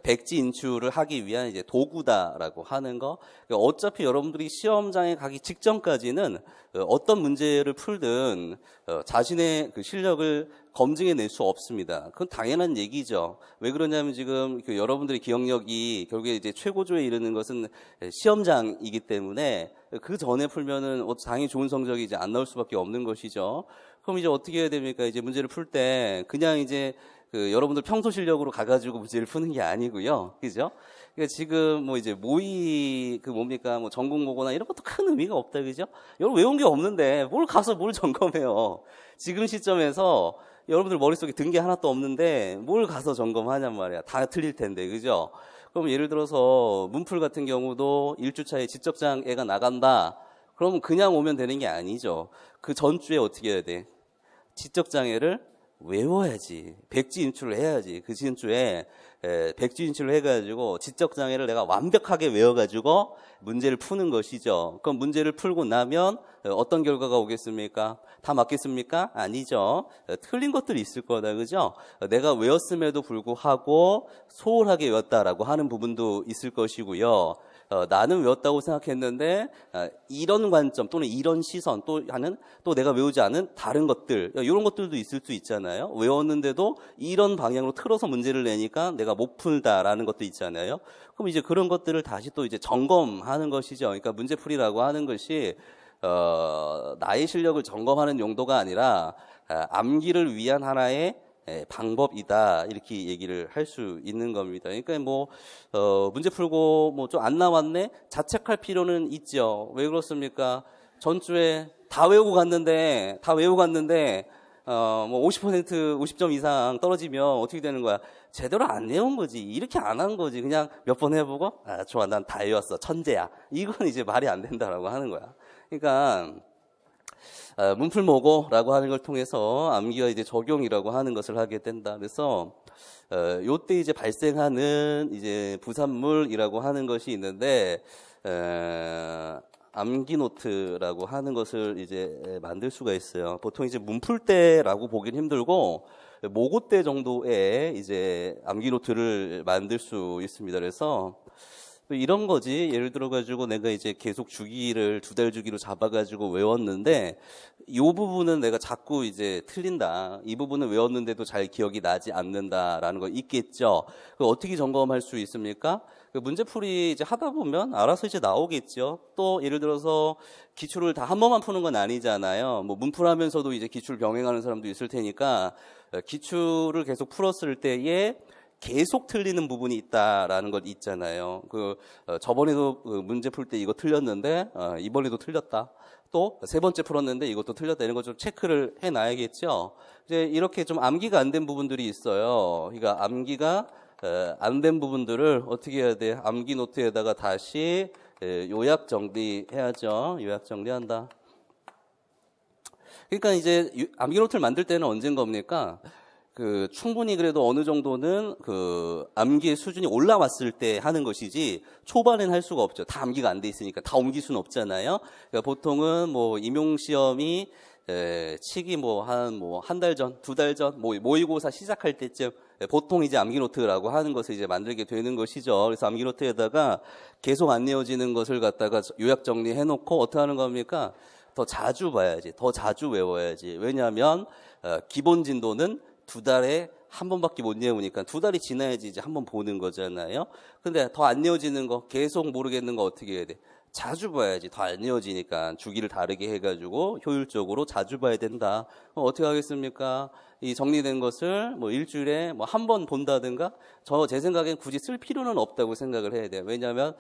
백지 인출을 하기 위한 이제 도구다라고 하는 거. 어차피 여러분들이 시험장에 가기 직전까지는 어떤 문제를 풀든 자신의 그 실력을 검증해낼 수 없습니다. 그건 당연한 얘기죠. 왜 그러냐면 지금 여러분들의 기억력이 결국에 이제 최고조에 이르는 것은 시험장이기 때문에 그 전에 풀면은 당연히 좋은 성적이 이제 안 나올 수밖에 없는 것이죠. 그럼 이제 어떻게 해야 됩니까? 이제 문제를 풀 때 그냥 이제 여러분들 평소 실력으로 가가지고 문제를 푸는 게 아니고요. 그죠? 그러니까 지금 뭐 이제 모의 뭡니까? 뭐 전국모고나 이런 것도 큰 의미가 없다. 그죠? 여러분 외운 게 없는데 뭘 가서 뭘 점검해요. 지금 시점에서 여러분들 머릿속에 든 게 하나도 없는데 뭘 가서 점검하냔 말이야. 다 틀릴 텐데. 그죠? 그럼 예를 들어서 문풀 같은 경우도 1주차에 지적장애가 나간다. 그러면 그냥 오면 되는 게 아니죠. 그 전주에 어떻게 해야 돼? 지적장애를 외워야지. 백지 인출을 해야지. 그 전주에 백지 인출을 해가지고 지적장애를 내가 완벽하게 외워가지고 문제를 푸는 것이죠. 그럼 문제를 풀고 나면 어떤 결과가 오겠습니까? 다 맞겠습니까? 아니죠. 틀린 것들이 있을 거다. 그죠? 내가 외웠음에도 불구하고 소홀하게 외웠다라고 하는 부분도 있을 것이고요. 나는 외웠다고 생각했는데 이런 관점 또는 이런 시선 또 내가 외우지 않은 다른 것들 이런 것들도 있을 수 있잖아요. 외웠는데도 이런 방향으로 틀어서 문제를 내니까 내가 못 풀다라는 것도 있잖아요. 그럼 이제 그런 것들을 다시 또 이제 점검하는 것이죠. 그러니까 문제풀이라고 하는 것이 나의 실력을 점검하는 용도가 아니라 암기를 위한 하나의 방법이다 이렇게 얘기를 할 수 있는 겁니다. 그러니까 뭐 문제 풀고 뭐 좀 안 나왔네 자책할 필요는 있죠. 왜 그렇습니까? 전주에 다 외우고 갔는데 뭐 50점 이상 떨어지면 어떻게 되는 거야? 제대로 안 외운 거지. 이렇게 안 한 거지. 그냥 몇 번 해보고 좋아 난 다 외웠어 천재야. 이건 이제 말이 안 된다라고 하는 거야. 그러니까 문풀모고라고 하는 걸 통해서 암기와 이제 적용이라고 하는 것을 하게 된다. 그래서 요때 이제 발생하는 이제 부산물이라고 하는 것이 있는데 암기 노트라고 하는 것을 이제 만들 수가 있어요. 보통 이제 문풀 때라고 보긴 힘들고 모고 때 정도에 이제 암기 노트를 만들 수 있습니다. 그래서 이런 거지. 예를 들어가지고 내가 이제 계속 주기를 2달 주기로 잡아가지고 외웠는데 이 부분은 내가 자꾸 이제 틀린다. 이 부분은 외웠는데도 잘 기억이 나지 않는다라는 거 있겠죠. 어떻게 점검할 수 있습니까? 문제풀이 이제 하다 보면 알아서 이제 나오겠죠. 또 예를 들어서 기출을 다 한 번만 푸는 건 아니잖아요. 뭐 문풀하면서도 이제 기출 병행하는 사람도 있을 테니까 기출을 계속 풀었을 때에 계속 틀리는 부분이 있다라는 것 있잖아요. 저번에도 문제 풀 때 이거 틀렸는데 이번에도 틀렸다. 또 세 번째 풀었는데 이것도 틀렸다. 이런 거 좀 체크를 해놔야겠죠. 이제 이렇게 좀 암기가 안 된 부분들이 있어요. 그러니까 암기가 안 된 부분들을 어떻게 해야 돼? 암기 노트에다가 다시 요약 정리해야죠. 요약 정리한다. 그러니까 이제 암기 노트를 만들 때는 언젠 겁니까? 충분히 그래도 어느 정도는 암기의 수준이 올라왔을 때 하는 것이지 초반엔 할 수가 없죠. 다 암기가 안 돼 있으니까 다 옮길 수는 없잖아요. 그러니까 보통은 뭐 임용시험이 치기 한 달 전, 2달 전, 모의고사 시작할 때쯤 보통 이제 암기 노트라고 하는 것을 이제 만들게 되는 것이죠. 그래서 암기 노트에다가 계속 안 외워지는 것을 갖다가 요약 정리해 놓고 어떻게 하는 겁니까? 더 자주 봐야지, 더 자주 외워야지. 왜냐하면 기본 진도는 2달에 한 번밖에 못 외우니까 2달이 지나야지 이제 한 번 보는 거잖아요. 근데 더 안 외워지는 거, 계속 모르겠는 거 어떻게 해야 돼? 자주 봐야지. 더 안 외워지니까 주기를 다르게 해가지고 효율적으로 자주 봐야 된다. 그럼 어떻게 하겠습니까? 이 정리된 것을 뭐 일주일에 뭐 한 번 본다든가 제 생각엔 굳이 쓸 필요는 없다고 생각을 해야 돼요. 왜냐하면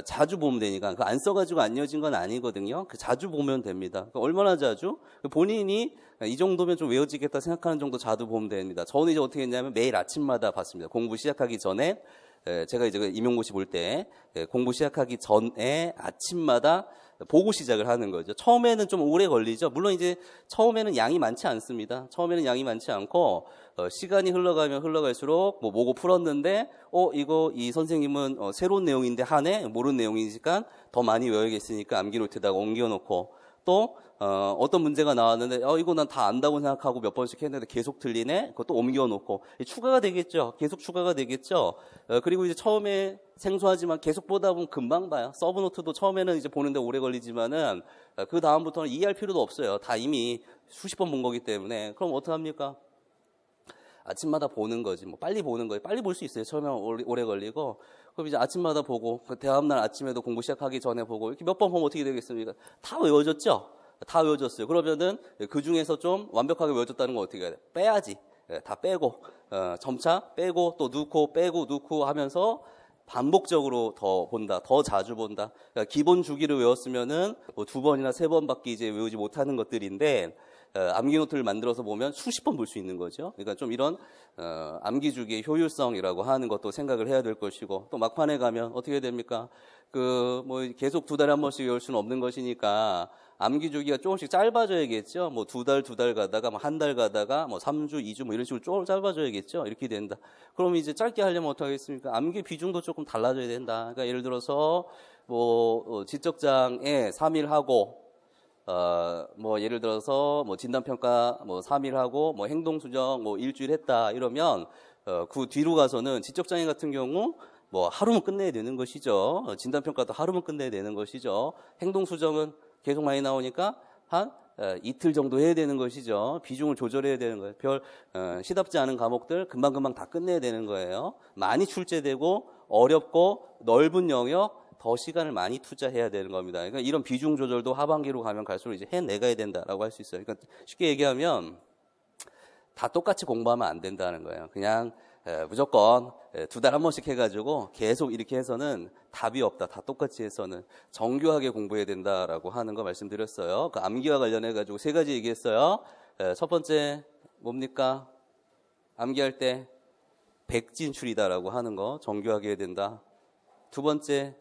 자주 보면 되니까 안 써가지고 안 외워진 건 아니거든요. 자주 보면 됩니다. 얼마나 자주? 본인이 이 정도면 좀 외워지겠다 생각하는 정도 자주 보면 됩니다. 저는 이제 어떻게 했냐면 매일 아침마다 봤습니다. 공부 시작하기 전에 제가 이제 임용고시 볼 때 공부 시작하기 전에 아침마다 보고 시작을 하는 거죠. 처음에는 좀 오래 걸리죠. 물론 이제 처음에는 양이 많지 않습니다. 처음에는 양이 많지 않고 시간이 흘러가면 흘러갈수록 뭐고 풀었는데 이 선생님은 새로운 내용인데 하네 모르는 내용이니까 더 많이 외워야겠으니까 암기 노트에다가 옮겨놓고 또 어떤 문제가 나왔는데 이거 난 다 안다고 생각하고 몇 번씩 했는데 계속 틀리네. 그것도 옮겨놓고 추가가 되겠죠. 계속 추가가 되겠죠. 그리고 이제 처음에 생소하지만 계속 보다 보면 금방 봐요. 서브노트도 처음에는 이제 보는데 오래 걸리지만은 그 다음부터는 이해할 필요도 없어요. 다 이미 수십 번 본 거기 때문에. 그럼 어떡합니까? 아침마다 보는 거지. 뭐 빨리 보는 거예요. 빨리 볼 수 있어요. 처음에 오래 걸리고. 그럼 이제 아침마다 보고 그 다음날 아침에도 공부 시작하기 전에 보고 이렇게 몇 번 보면 어떻게 되겠습니까? 다 외워졌죠? 다 외워졌어요. 그러면은 그 중에서 좀 완벽하게 외워졌다는 건 어떻게 해야 돼? 빼야지. 다 빼고 점차 빼고 또 넣고 빼고 넣고 하면서 반복적으로 더 본다. 더 자주 본다. 그러니까 기본 주기를 외웠으면은 뭐 2번이나 3번밖에 이제 외우지 못하는 것들인데 암기 노트를 만들어서 보면 수십 번 볼 수 있는 거죠. 그러니까 좀 이런 암기 주기의 효율성이라고 하는 것도 생각을 해야 될 것이고 또 막판에 가면 어떻게 됩니까? 뭐 계속 2달에 한 번씩 외울 수는 없는 것이니까 암기 주기가 조금씩 짧아져야겠죠. 뭐 2달 가다가 뭐 한 달 가다가 뭐 3주, 2주 뭐 이런 식으로 조금 짧아져야겠죠. 이렇게 된다. 그럼 이제 짧게 하려면 어떻게 하겠습니까? 암기 비중도 조금 달라져야 된다. 그러니까 예를 들어서 뭐 지적장에 3일 하고 뭐 예를 들어서 뭐 진단평가 뭐 3일 하고 뭐 행동수정 뭐 일주일 했다 이러면 그 뒤로 가서는 지적장애 같은 경우 뭐 하루면 끝내야 되는 것이죠. 진단평가도 하루면 끝내야 되는 것이죠. 행동수정은 계속 많이 나오니까 한 이틀 정도 해야 되는 것이죠. 비중을 조절해야 되는 거예요. 시답지 않은 과목들 금방금방 다 끝내야 되는 거예요. 많이 출제되고 어렵고 넓은 영역 더 시간을 많이 투자해야 되는 겁니다. 그러니까 이런 비중 조절도 하반기로 가면 갈수록 이제 해내가야 된다라고 할 수 있어요. 그러니까 쉽게 얘기하면 다 똑같이 공부하면 안 된다는 거예요. 그냥 무조건 2달 한 번씩 해가지고 계속 이렇게 해서는 답이 없다. 다 똑같이 해서는 정교하게 공부해야 된다라고 하는 거 말씀드렸어요. 그 암기와 관련해가지고 3가지 얘기했어요. 첫 번째 뭡니까? 암기할 때 백진출이다라고 하는 거 정교하게 해야 된다. 두 번째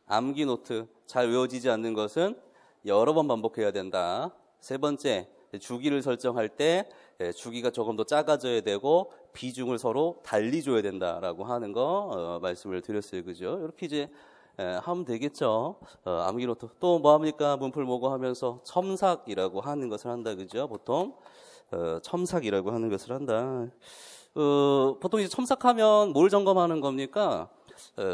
암기 노트 잘 외워지지 않는 것은 여러 번 반복해야 된다. 세 번째 주기를 설정할 때 주기가 조금 더 작아져야 되고 비중을 서로 달리 줘야 된다라고 하는 거 말씀을 드렸어요. 그죠? 이렇게 이제 하면 되겠죠. 암기 노트 또 뭐 합니까? 문풀 모고 하면서 첨삭이라고 하는 것을 한다. 그죠? 보통 첨삭이라고 하는 것을 한다. 보통 이제 첨삭하면 뭘 점검하는 겁니까?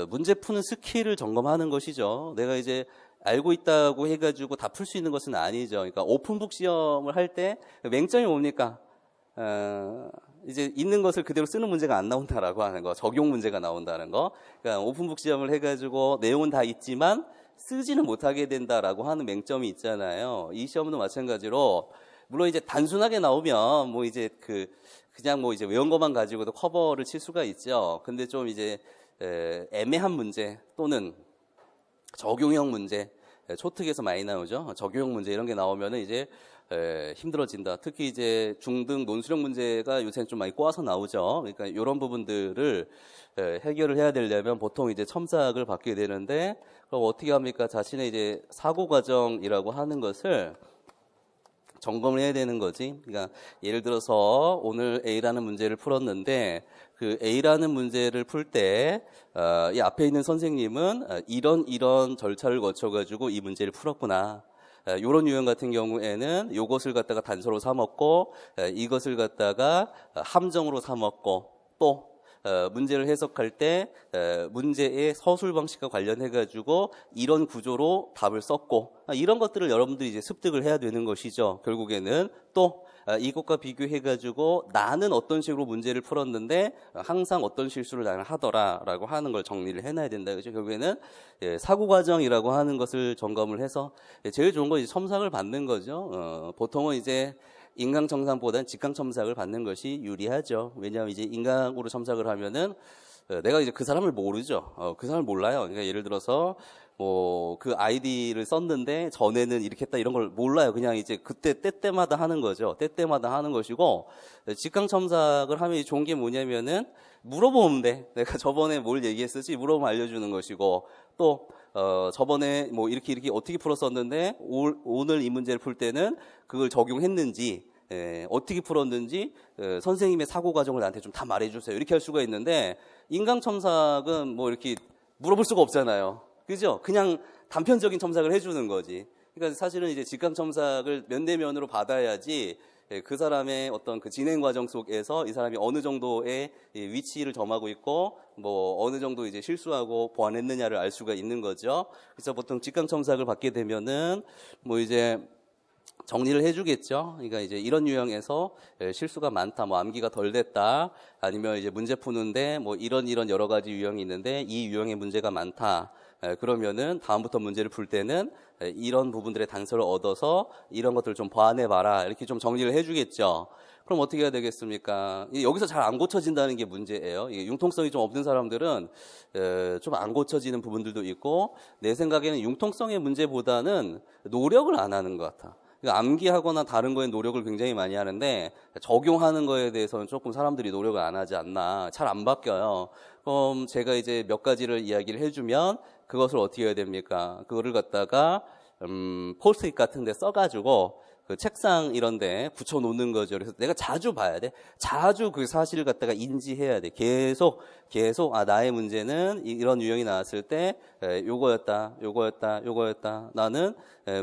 문제 푸는 스킬을 점검하는 것이죠. 내가 이제 알고 있다고 해가지고 다 풀 수 있는 것은 아니죠. 그러니까 오픈북 시험을 할 때 맹점이 뭡니까? 이제 있는 것을 그대로 쓰는 문제가 안 나온다라고 하는 거, 적용 문제가 나온다는 거. 그러니까 오픈북 시험을 해가지고 내용은 다 있지만 쓰지는 못하게 된다라고 하는 맹점이 있잖아요. 이 시험도 마찬가지로 물론 이제 단순하게 나오면 뭐 이제 그냥 뭐 이제 외운 것만 가지고도 커버를 칠 수가 있죠. 근데 좀 이제 애매한 문제 또는 적용형 문제, 초특에서 많이 나오죠. 적용형 문제 이런 게 나오면은 이제 힘들어진다. 특히 이제 중등 논술형 문제가 요새는 좀 많이 꼬아서 나오죠. 그러니까 이런 부분들을 해결을 해야 되려면 보통 이제 첨삭을 받게 되는데 그럼 어떻게 합니까? 자신의 이제 사고 과정이라고 하는 것을 점검을 해야 되는 거지. 그러니까 예를 들어서 오늘 A라는 문제를 풀었는데 그 A라는 문제를 풀 때 이 앞에 있는 선생님은 이런 절차를 거쳐가지고 이 문제를 풀었구나. 이런 유형 같은 경우에는 이것을 갖다가 단서로 삼았고 이것을 갖다가 함정으로 삼았고 또 문제를 해석할 때 문제의 서술 방식과 관련해 가지고 이런 구조로 답을 썼고 이런 것들을 여러분들이 이제 습득을 해야 되는 것이죠. 결국에는 또 이것과 비교해 가지고 나는 어떤 식으로 문제를 풀었는데 항상 어떤 실수를 나는 하더라라고 하는 걸 정리를 해놔야 된다. 그죠? 결국에는 사고 과정이라고 하는 것을 점검을 해서 제일 좋은 건 이제 첨삭을 받는 거죠. 보통은 이제 인강 첨삭보다는 직강 첨삭을 받는 것이 유리하죠. 왜냐하면 이제 인강으로 첨삭을 하면은 내가 이제 그 사람을 모르죠. 그 사람을 몰라요. 그러니까 예를 들어서 뭐 그 아이디를 썼는데 전에는 이렇게 했다 이런 걸 몰라요. 그냥 이제 그때 때때마다 하는 거죠. 때때마다 하는 것이고 직강 첨삭을 하면 좋은 게 뭐냐면은 물어보면 돼. 내가 저번에 뭘 얘기했을지 물어보면 알려주는 것이고 또 저번에 뭐 이렇게 어떻게 풀었었는데 오늘 이 문제를 풀 때는 그걸 적용했는지 어떻게 풀었는지 선생님의 사고 과정을 나한테 좀 다 말해주세요. 이렇게 할 수가 있는데 인강 첨삭은 뭐 이렇게 물어볼 수가 없잖아요. 그죠? 그냥 단편적인 첨삭을 해주는 거지. 그러니까 사실은 이제 직강 첨삭을 면대면으로 받아야지 그 사람의 어떤 그 진행 과정 속에서 이 사람이 어느 정도의 위치를 점하고 있고 뭐 어느 정도 이제 실수하고 보완했느냐를 알 수가 있는 거죠. 그래서 보통 직강 첨삭을 받게 되면은 뭐 이제 정리를 해주겠죠. 그러니까 이제 이런 유형에서 실수가 많다, 뭐 암기가 덜 됐다, 아니면 이제 문제 푸는데 뭐 이런 여러 가지 유형이 있는데 이 유형의 문제가 많다. 그러면은 다음부터 문제를 풀 때는 이런 부분들의 단서를 얻어서 이런 것들을 좀 보완해봐라. 이렇게 좀 정리를 해주겠죠. 그럼 어떻게 해야 되겠습니까? 여기서 잘 안 고쳐진다는 게 문제예요. 융통성이 좀 없는 사람들은 좀 안 고쳐지는 부분들도 있고, 내 생각에는 융통성의 문제보다는 노력을 안 하는 것 같아. 그러니까 암기하거나 다른 거에 노력을 굉장히 많이 하는데 적용하는 거에 대해서는 조금 사람들이 노력을 안 하지 않나. 잘 안 바뀌어요. 그럼 제가 이제 몇 가지를 이야기를 해주면 그것을 어떻게 해야 됩니까? 그거를 갖다가 포스트잇 같은 데 써가지고 그 책상 이런 데 붙여놓는 거죠. 그래서 내가 자주 봐야 돼. 자주 그 사실을 갖다가 인지해야 돼. 계속 나의 문제는 이런 유형이 나왔을 때 요거였다. 나는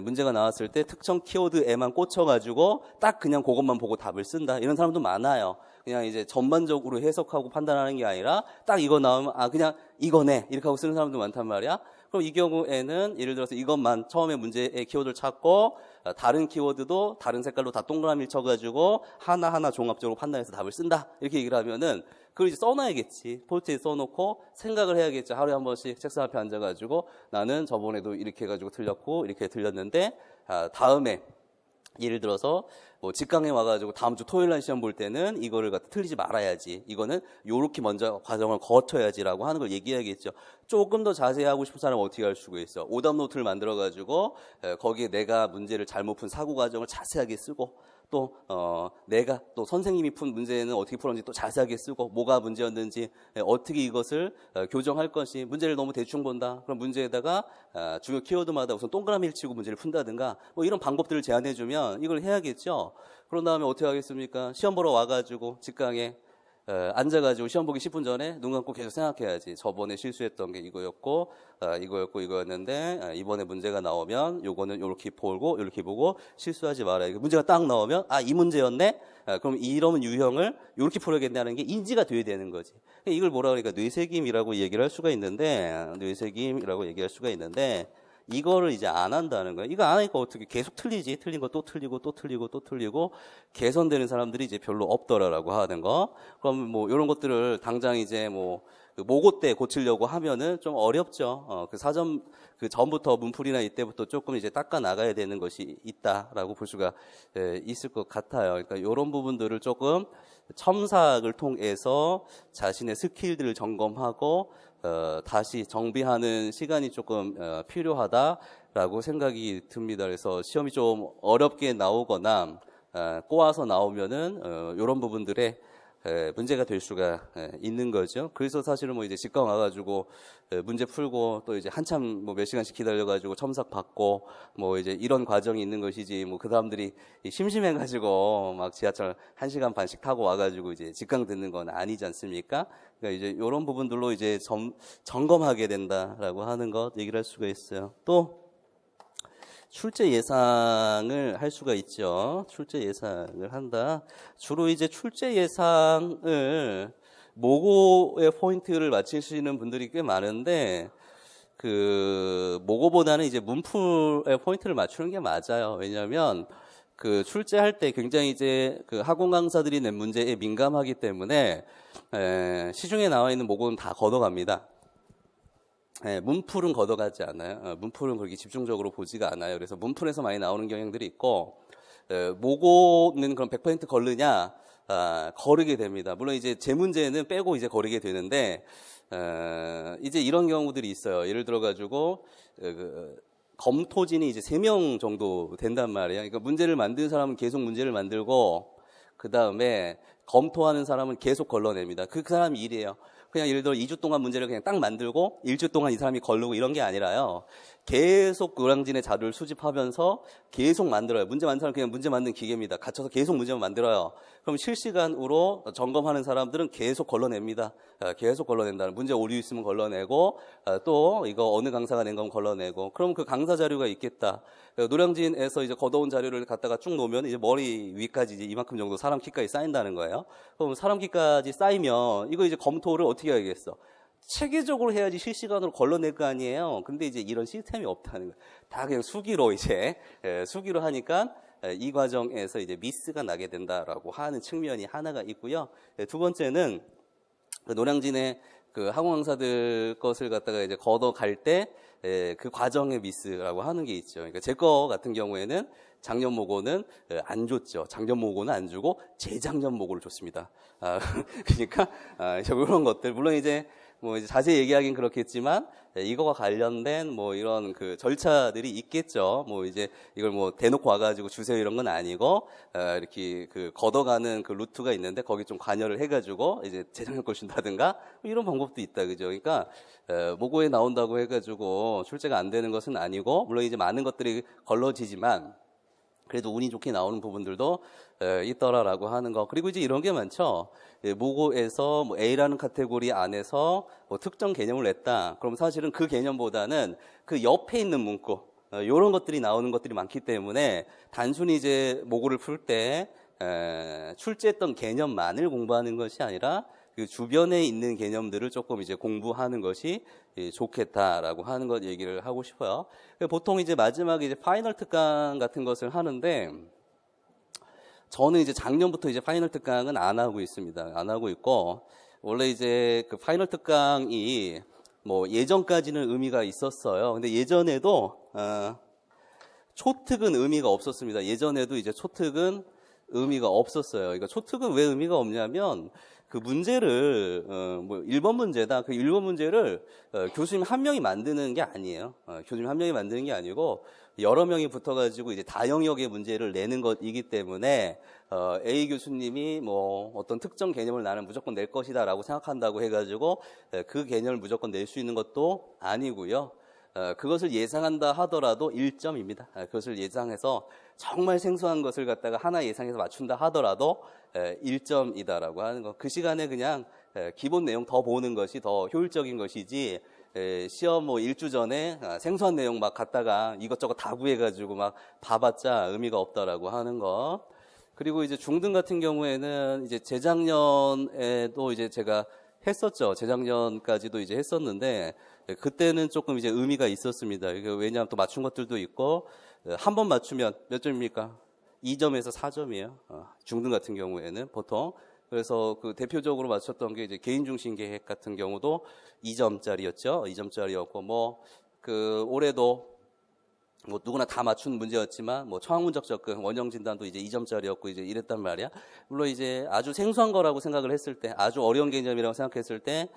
문제가 나왔을 때 특정 키워드에만 꽂혀가지고 딱 그냥 그것만 보고 답을 쓴다. 이런 사람도 많아요. 그냥 이제 전반적으로 해석하고 판단하는 게 아니라 딱 이거 나오면 그냥 이거네 이렇게 하고 쓰는 사람도 많단 말이야. 그럼 이 경우에는 예를 들어서 이것만 처음에 문제의 키워드를 찾고 다른 키워드도 다른 색깔로 다 동그라미를 쳐가지고 하나하나 종합적으로 판단해서 답을 쓴다 이렇게 얘기를 하면은 그걸 이제 써놔야겠지. 포스트잇 써놓고 생각을 해야겠죠. 하루에 한 번씩 책상 앞에 앉아가지고 나는 저번에도 이렇게 해가지고 틀렸고 이렇게 틀렸는데 다음에 예를 들어서 뭐 직강에 와가지고 다음 주 토요일 날 시험 볼 때는 이거를 갖다 틀리지 말아야지. 이거는 요렇게 먼저 과정을 거쳐야지라고 하는 걸 얘기해야겠죠. 조금 더 자세히 하고 싶은 사람은 어떻게 할 수가 있어? 오답 노트를 만들어가지고 거기에 내가 문제를 잘못 푼 사고 과정을 자세하게 쓰고 또 내가 또 선생님이 푼 문제는 어떻게 풀었는지 또 자세하게 쓰고 뭐가 문제였는지 어떻게 이것을 교정할 것이 문제를 너무 대충 본다. 그럼 문제에다가 중요 키워드마다 우선 동그라미를 치고 문제를 푼다든가 뭐 이런 방법들을 제안해주면 이걸 해야겠죠. 그런 다음에 어떻게 하겠습니까? 시험 보러 와가지고 직강에 앉아가지고 시험 보기 10분 전에 눈 감고 계속 생각해야지. 저번에 실수했던 게 이거였는데 이번에 문제가 나오면 요거는 요렇게 보고 실수하지 말아야. 문제가 딱 나오면 이 문제였네. 그럼 이런 유형을 요렇게 풀어야겠다는 게 인지가 돼야 되는 거지. 이걸 뭐라 그러니까 뇌새김이라고 얘기를 할 수가 있는데 이거를 이제 안 한다는 거예요. 이거 안 하니까 어떻게 계속 틀리지? 틀린 거 또 틀리고 개선되는 사람들이 이제 별로 없더라라고 하는 거. 그럼 뭐 이런 것들을 당장 이제 뭐 모고 때 고치려고 하면은 좀 어렵죠. 그 전부터 문풀이나 이때부터 조금 이제 닦아 나가야 되는 것이 있다라고 볼 수가 있을 것 같아요. 그러니까 이런 부분들을 조금 첨삭을 통해서 자신의 스킬들을 점검하고 다시 정비하는 시간이 조금 필요하다라고 생각이 듭니다. 그래서 시험이 좀 어렵게 나오거나 꼬아서 나오면은 이런 부분들에 문제가 될 수가 있는 거죠. 그래서 사실은 뭐 이제 직강 와가지고 문제 풀고 또 이제 한참 뭐 몇 시간씩 기다려가지고 첨삭 받고 뭐 이제 이런 과정이 있는 것이지 뭐 그 사람들이 심심해가지고 막 지하철 1시간 반씩 타고 와가지고 이제 직강 듣는 건 아니지 않습니까? 그러니까 이제 이런 부분들로 이제 점검하게 된다라고 하는 것 얘기를 할 수가 있어요. 또 출제 예상을 할 수가 있죠. 출제 예상을 한다. 주로 이제 출제 예상을 모고의 포인트를 맞추시는 분들이 꽤 많은데 그 모고보다는 이제 문풀의 포인트를 맞추는 게 맞아요. 왜냐하면 그 출제할 때 굉장히 이제 그 학원 강사들이 낸 문제에 민감하기 때문에 시중에 나와 있는 모고는 다 걷어갑니다. 문풀은 걷어가지 않아요. 문풀은 그렇게 집중적으로 보지가 않아요. 그래서 문풀에서 많이 나오는 경향들이 있고, 모고는 그럼 100% 걸르냐? 거르게 됩니다. 물론 이제 제 문제는 빼고 이제 거르게 되는데, 이제 이런 경우들이 있어요. 예를 들어가지고, 검토진이 이제 3명 정도 된단 말이에요. 그러니까 문제를 만든 사람은 계속 문제를 만들고, 그 다음에 검토하는 사람은 계속 걸러냅니다. 그 사람 일이에요. 그냥 예를 들어 2주 동안 문제를 그냥 딱 만들고 1주 동안 이 사람이 걸르고 이런 게 아니라요. 계속 노량진의 자료를 수집하면서 계속 만들어요. 문제 만드는 사람은 그냥 문제 만드는 기계입니다. 갇혀서 계속 문제만 만들어요. 그럼 실시간으로 점검하는 사람들은 계속 걸러냅니다. 계속 걸러낸다. 문제 오류 있으면 걸러내고 또 이거 어느 강사가 낸 건 걸러내고 그럼 그 강사 자료가 있겠다. 노량진에서 이제 걷어온 자료를 갖다가 쭉 놓으면 이제 머리 위까지 이제 이만큼 정도 사람 키까지 쌓인다는 거예요. 그럼 사람 키까지 쌓이면 이거 이제 검토를 어떻게 해야겠어? 체계적으로 해야지 실시간으로 걸러낼 거 아니에요. 근데 이제 이런 시스템이 없다는 거예요. 다 그냥 수기로 이제 수기로 하니까 이 과정에서 이제 미스가 나게 된다라고 하는 측면이 하나가 있고요. 두 번째는 그 노량진의 그 항공항사들 것을 갖다가 이제 걷어갈 때 그 과정의 미스라고 하는 게 있죠. 그러니까 제 거 같은 경우에는 작년 모고는 안 줬죠. 작년 모고는 안 주고 재작년 모고를 줬습니다. 그러니까 이런 것들 물론 이제 뭐 이제 자세히 얘기하긴 그렇겠지만 이거와 관련된 뭐 이런 그 절차들이 있겠죠. 뭐 이제 이걸 뭐 대놓고 와가지고 주세요 이런 건 아니고 이렇게 그 걷어가는 그 루트가 있는데 거기 좀 관여를 해가지고 이제 재작년 걸 준다든가 뭐 이런 방법도 있다, 그죠? 그러니까 모고에 나온다고 해가지고 출제가 안 되는 것은 아니고 물론 이제 많은 것들이 걸러지지만 그래도 운이 좋게 나오는 부분들도 있더라라고 하는 거. 그리고 이제 이런 게 많죠. 모고에서 뭐 A라는 카테고리 안에서 뭐 특정 개념을 냈다. 그럼 사실은 그 개념보다는 그 옆에 있는 문구, 이런 것들이 나오는 것들이 많기 때문에 단순히 이제 모고를 풀 때 출제했던 개념만을 공부하는 것이 아니라 그 주변에 있는 개념들을 조금 이제 공부하는 것이 좋겠다라고 하는 것 얘기를 하고 싶어요. 보통 이제 마지막에 이제 파이널 특강 같은 것을 하는데 저는 이제 작년부터 이제 파이널 특강은 안 하고 있습니다. 안 하고 있고 원래 이제 그 파이널 특강이 뭐 예전까지는 의미가 있었어요. 근데 예전에도 초특은 의미가 없었습니다. 예전에도 이제 초특은 의미가 없었어요. 그러니까 초특은 왜 의미가 없냐면 그 문제를 뭐 1번 문제다. 그 1번 문제를 교수님 한 명이 만드는 게 아니에요. 교수님 한 명이 만드는 게 아니고 여러 명이 붙어가지고 이제 다영역의 문제를 내는 것이기 때문에 A 교수님이 뭐 어떤 특정 개념을 나는 무조건 낼 것이다라고 생각한다고 해가지고 그 개념을 무조건 낼 수 있는 것도 아니고요. 그것을 예상한다 하더라도 1점입니다. 그것을 예상해서 정말 생소한 것을 갖다가 하나 예상해서 맞춘다 하더라도 1점이다라고 하는 거. 그 시간에 그냥 기본 내용 더 보는 것이 더 효율적인 것이지 시험 뭐 1주 전에 생소한 내용 막 갖다가 이것저것 다 구해가지고 막 봐봤자 의미가 없다라고 하는 거. 그리고 이제 중등 같은 경우에는 이제 재작년에도 이제 제가 했었죠. 재작년까지도 이제 했었는데 그때는 조금 이제 의미가 있었습니다. 왜냐하면 또 맞춘 것들도 있고 한 번 맞추면 몇 점입니까? 2점에서 4점이에요. 중등 같은 경우에는 보통. 그래서 그 대표적으로 맞췄던 게 이제 개인 중심 계획 같은 경우도 2점짜리였죠. 2점짜리였고 뭐 그 올해도 뭐 누구나 다 맞춘 문제였지만 뭐 청학문적 접근 원형 진단도 이제 2점짜리였고 이제 이랬단 말이야. 물론 이제 아주 생소한 거라고 생각을 했을 때 아주 어려운 개념이라고 생각했을 때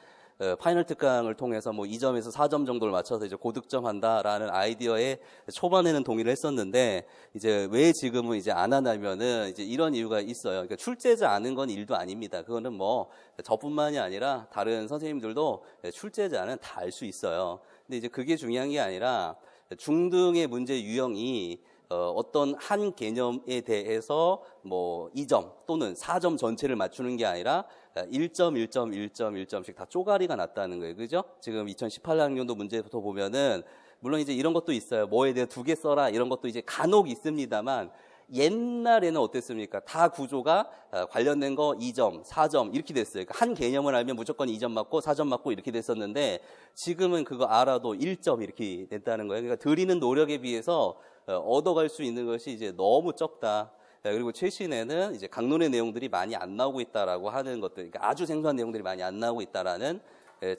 파이널 특강을 통해서 뭐 2점에서 4점 정도를 맞춰서 이제 고득점 한다라는 아이디어에 초반에는 동의를 했었는데 이제 왜 지금은 이제 안 하냐면은 이제 이런 이유가 있어요. 그러니까 출제자 아는 건 일도 아닙니다. 그거는 뭐 저뿐만이 아니라 다른 선생님들도 출제자는 다 알 수 있어요. 근데 이제 그게 중요한 게 아니라 중등의 문제 유형이 어떤 한 개념에 대해서 뭐 2점 또는 4점 전체를 맞추는 게 아니라 1점, 1점, 1점, 1점씩 다 쪼가리가 났다는 거예요. 그죠? 지금 2018학년도 문제부터 보면은 물론 이제 이런 것도 있어요. 뭐에 대해 2개 써라 이런 것도 이제 간혹 있습니다만 옛날에는 어땠습니까? 다 구조가 관련된 거 2점, 4점 이렇게 됐어요. 그러니까 한 개념을 알면 무조건 2점 맞고 4점 맞고 이렇게 됐었는데 지금은 그거 알아도 1점 이렇게 됐다는 거예요. 그러니까 들이는 노력에 비해서 얻어갈 수 있는 것이 이제 너무 적다. 그리고 최신에는 이제 강론의 내용들이 많이 안 나오고 있다라고 하는 것들, 그러니까 아주 생소한 내용들이 많이 안 나오고 있다라는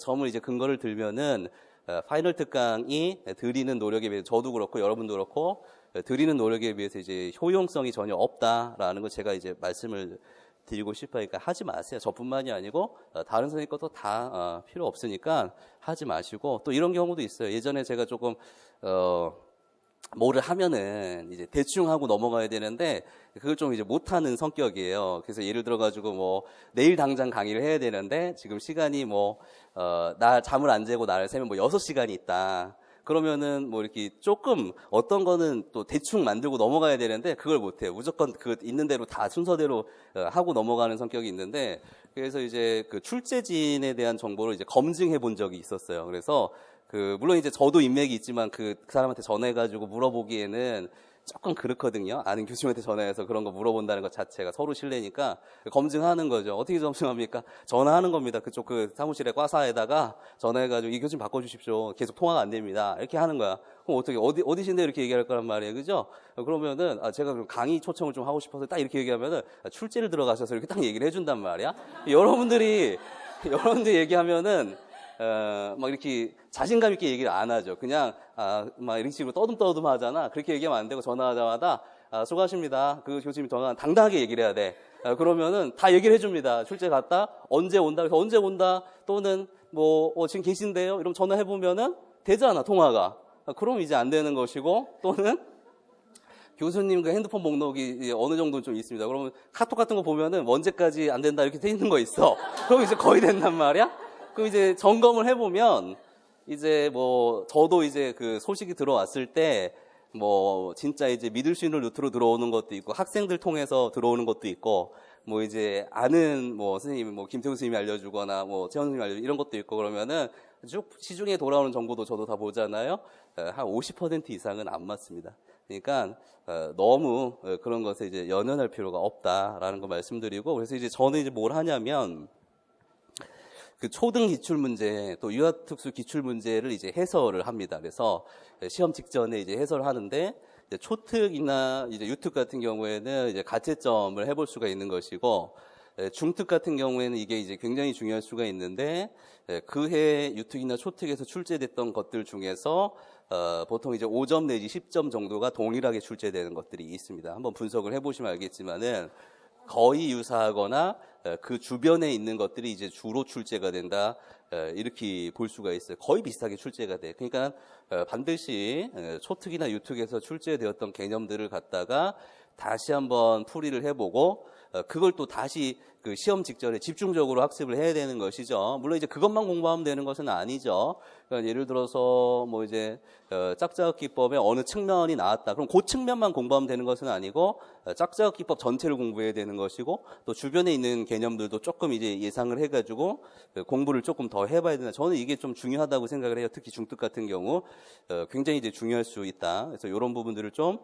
점을 이제 근거를 들면은 파이널 특강이 들이는 노력에 비해서 저도 그렇고 여러분도 그렇고 들이는 노력에 비해서 이제 효용성이 전혀 없다라는 걸 제가 이제 말씀을 드리고 싶어요. 그러니까 하지 마세요. 저뿐만이 아니고 다른 선생님 것도 다 필요 없으니까 하지 마시고 또 이런 경우도 있어요. 예전에 제가 조금 뭐를 하면은 이제 대충 하고 넘어가야 되는데 그걸 좀 이제 못하는 성격이에요. 그래서 예를 들어가지고 뭐 내일 당장 강의를 해야 되는데 지금 시간이 뭐 나 잠을 안 재고 나를 새면 뭐 6시간이 있다. 그러면은 뭐 이렇게 조금 어떤 거는 또 대충 만들고 넘어가야 되는데 그걸 못해요. 무조건 그 있는 대로 다 순서대로 하고 넘어가는 성격이 있는데 그래서 이제 그 출제진에 대한 정보를 이제 검증해 본 적이 있었어요. 그래서 물론 이제 저도 인맥이 있지만 그 사람한테 전화해가지고 물어보기에는 조금 그렇거든요. 아는 교수님한테 전화해서 그런 거 물어본다는 것 자체가 서로 신뢰니까 검증하는 거죠. 어떻게 검증합니까? 전화하는 겁니다. 그쪽 그 사무실에 과사에다가 전화해가지고 이 교수님 바꿔주십시오. 계속 통화가 안 됩니다. 이렇게 하는 거야. 그럼 어떻게 어디신데 이렇게 얘기할 거란 말이에요, 그죠? 그러면은 제가 그럼 강의 초청을 좀 하고 싶어서 딱 이렇게 얘기하면은 출제를 들어가셔서 이렇게 딱 얘기를 해준단 말이야. 여러분들이 얘기하면은 막 이렇게 자신감 있게 얘기를 안 하죠. 그냥, 막 이런 식으로 떠듬떠듬 하잖아. 그렇게 얘기하면 안 되고 전화하자마자, 수고하십니다. 그 교수님 전화 당당하게 얘기를 해야 돼. 그러면은 다 얘기를 해줍니다. 출제 갔다, 언제 온다. 그래서 언제 온다, 또는 지금 계신데요? 이러면 전화해보면은 되잖아, 통화가. 그럼 이제 안 되는 것이고, 또는 교수님 그 핸드폰 목록이 어느 정도 좀 있습니다. 그러면 카톡 같은 거 보면은 언제까지 안 된다 이렇게 돼 있는 거 있어. 그럼 이제 거의 된단 말이야? 그럼 이제 점검을 해보면, 이제 저도 이제 그 소식이 들어왔을 때, 진짜 이제 믿을 수 있는 루트로 들어오는 것도 있고, 학생들 통해서 들어오는 것도 있고, 이제 아는 선생님, 김태우 선생님이 알려주거나, 최원 선생님이 알려주고 이런 것도 있고, 그러면은 쭉 시중에 돌아오는 정보도 저도 다 보잖아요. 한 50% 이상은 안 맞습니다. 그러니까, 너무 그런 것에 이제 연연할 필요가 없다라는 거 말씀드리고, 그래서 이제 저는 이제 뭘 하냐면, 그 초등 기출 문제 또 유아특수 기출 문제를 이제 해설을 합니다. 그래서 시험 직전에 이제 해설을 하는데 이제 초특이나 이제 유특 같은 경우에는 이제 가채점을 해볼 수가 있는 것이고 중특 같은 경우에는 이게 이제 굉장히 중요할 수가 있는데 그해 유특이나 초특에서 출제됐던 것들 중에서 보통 이제 5점 내지 10점 정도가 동일하게 출제되는 것들이 있습니다. 한번 분석을 해보시면 알겠지만은 거의 유사하거나 그 주변에 있는 것들이 이제 주로 출제가 된다 이렇게 볼 수가 있어요. 거의 비슷하게 출제가 돼. 그러니까 반드시 초특이나 유특에서 출제되었던 개념들을 갖다가 다시 한번 풀이를 해보고 그걸 또 다시 그 시험 직전에 집중적으로 학습을 해야 되는 것이죠. 물론 이제 그것만 공부하면 되는 것은 아니죠. 그러니까 예를 들어서 이제 짝자역 기법의 어느 측면이 나왔다. 그럼 그 측면만 공부하면 되는 것은 아니고 짝자역 기법 전체를 공부해야 되는 것이고 또 주변에 있는 개념들도 조금 이제 예상을 해가지고 공부를 조금 더 해봐야 된다. 저는 이게 좀 중요하다고 생각을 해요. 특히 중특 같은 경우 굉장히 이제 중요할 수 있다. 그래서 이런 부분들을 좀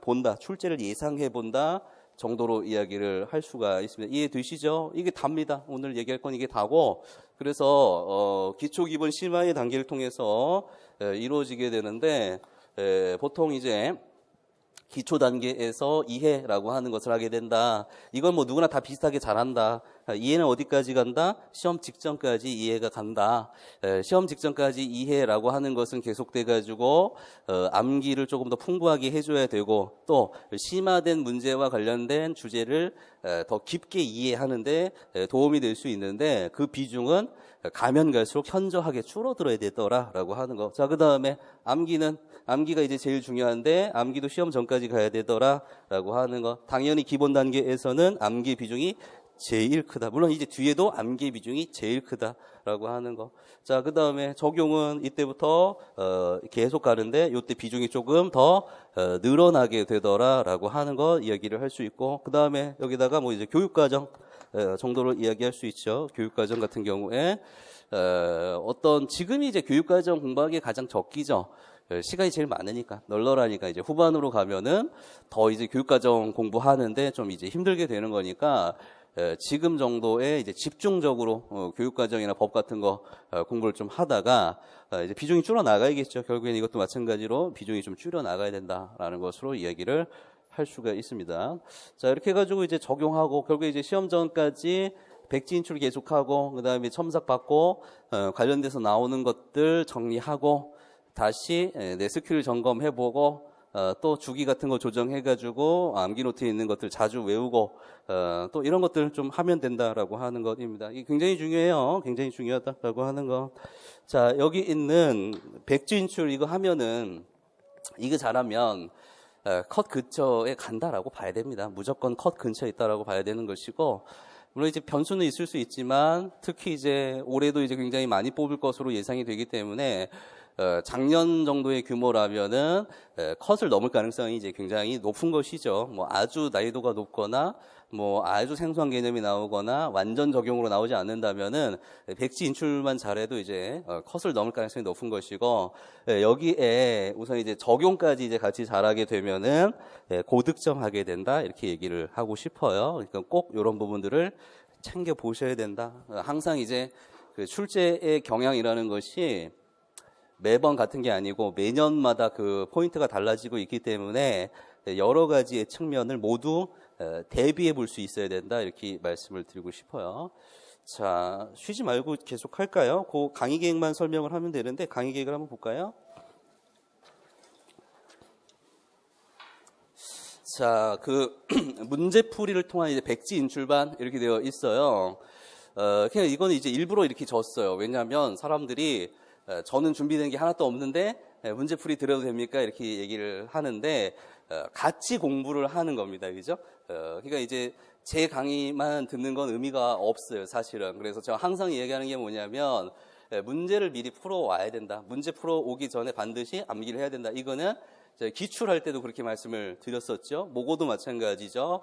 본다. 출제를 예상해 본다. 정도로 이야기를 할 수가 있습니다. 이해되시죠? 이게 답니다. 오늘 얘기할 건 이게 다고, 그래서 기초 기본 심화의 단계를 통해서 이루어지게 되는데 보통 이제 기초 단계에서 이해라고 하는 것을 하게 된다. 이건 누구나 다 비슷하게 잘한다. 이해는 어디까지 간다? 시험 직전까지 이해가 간다. 시험 직전까지 이해라고 하는 것은 계속돼가지고 암기를 조금 더 풍부하게 해줘야 되고 또 심화된 문제와 관련된 주제를 더 깊게 이해하는데 도움이 될 수 있는데 그 비중은 가면 갈수록 현저하게 줄어들어야 되더라라고 하는 거. 자, 그 다음에 암기가 이제 제일 중요한데 암기도 시험 전까지 가야 되더라라고 하는 거. 당연히 기본 단계에서는 암기 비중이 제일 크다. 물론 이제 뒤에도 암기 비중이 제일 크다라고 하는 거. 자, 그 다음에 적용은 이때부터 계속 가는데 이때 비중이 조금 더 늘어나게 되더라라고 하는 거 이야기를 할 수 있고, 그 다음에 여기다가 이제 교육과정 정도를 이야기할 수 있죠. 교육과정 같은 경우에 지금이 이제 교육과정 공부하기 가장 적기죠. 시간이 제일 많으니까, 널널하니까 이제 후반으로 가면은 더 이제 교육과정 공부하는데 좀 이제 힘들게 되는 거니까 지금 정도의 이제 집중적으로 교육과정이나 법 같은 거 공부를 좀 하다가 이제 비중이 줄어 나가야겠죠. 결국엔 이것도 마찬가지로 비중이 좀 줄여 나가야 된다라는 것으로 이야기를 할 수가 있습니다. 자, 이렇게 해가지고 이제 적용하고 결국에 이제 시험 전까지 백지 인출 계속하고 그 다음에 첨삭 받고 관련돼서 나오는 것들 정리하고 다시 내 스킬 점검해보고 또 주기 같은 거 조정해가지고 암기 노트에 있는 것들 자주 외우고 또 이런 것들 좀 하면 된다라고 하는 것입니다. 이게 굉장히 중요해요. 굉장히 중요하다라고 하는 거. 자, 여기 있는 백지 인출 이거 하면은 이거 잘하면 컷 근처에 간다라고 봐야 됩니다. 무조건 컷 근처에 있다라고 봐야 되는 것이고, 물론 이제 변수는 있을 수 있지만 특히 이제 올해도 이제 굉장히 많이 뽑을 것으로 예상이 되기 때문에 작년 정도의 규모라면은 컷을 넘을 가능성이 이제 굉장히 높은 것이죠. 아주 난이도가 높거나 뭐 아주 생소한 개념이 나오거나 완전 적용으로 나오지 않는다면은 백지 인출만 잘해도 이제 컷을 넘을 가능성이 높은 것이고, 여기에 우선 이제 적용까지 이제 같이 잘하게 되면은 고득점하게 된다, 이렇게 얘기를 하고 싶어요. 그러니까 꼭 이런 부분들을 챙겨 보셔야 된다. 항상 이제 그 출제의 경향이라는 것이 매번 같은 게 아니고 매년마다 그 포인트가 달라지고 있기 때문에 여러 가지의 측면을 모두 대비해 볼 수 있어야 된다, 이렇게 말씀을 드리고 싶어요. 자, 쉬지 말고 계속 할까요? 그 강의 계획만 설명을 하면 되는데 강의 계획을 한번 볼까요? 자, 그 문제풀이를 통한 이제 백지 인출반 이렇게 되어 있어요. 그냥 이거는 이제 일부러 이렇게 줬어요. 왜냐하면 사람들이 저는 준비된 게 하나도 없는데 문제풀이 드려도 됩니까? 이렇게 얘기를 하는데 같이 공부를 하는 겁니다. 그죠? 그러니까 이제 제 강의만 듣는 건 의미가 없어요, 사실은. 그래서 제가 항상 얘기하는 게 뭐냐면 문제를 미리 풀어와야 된다. 문제 풀어오기 전에 반드시 암기를 해야 된다. 이거는 기출할 때도 그렇게 말씀을 드렸었죠. 모고도 마찬가지죠.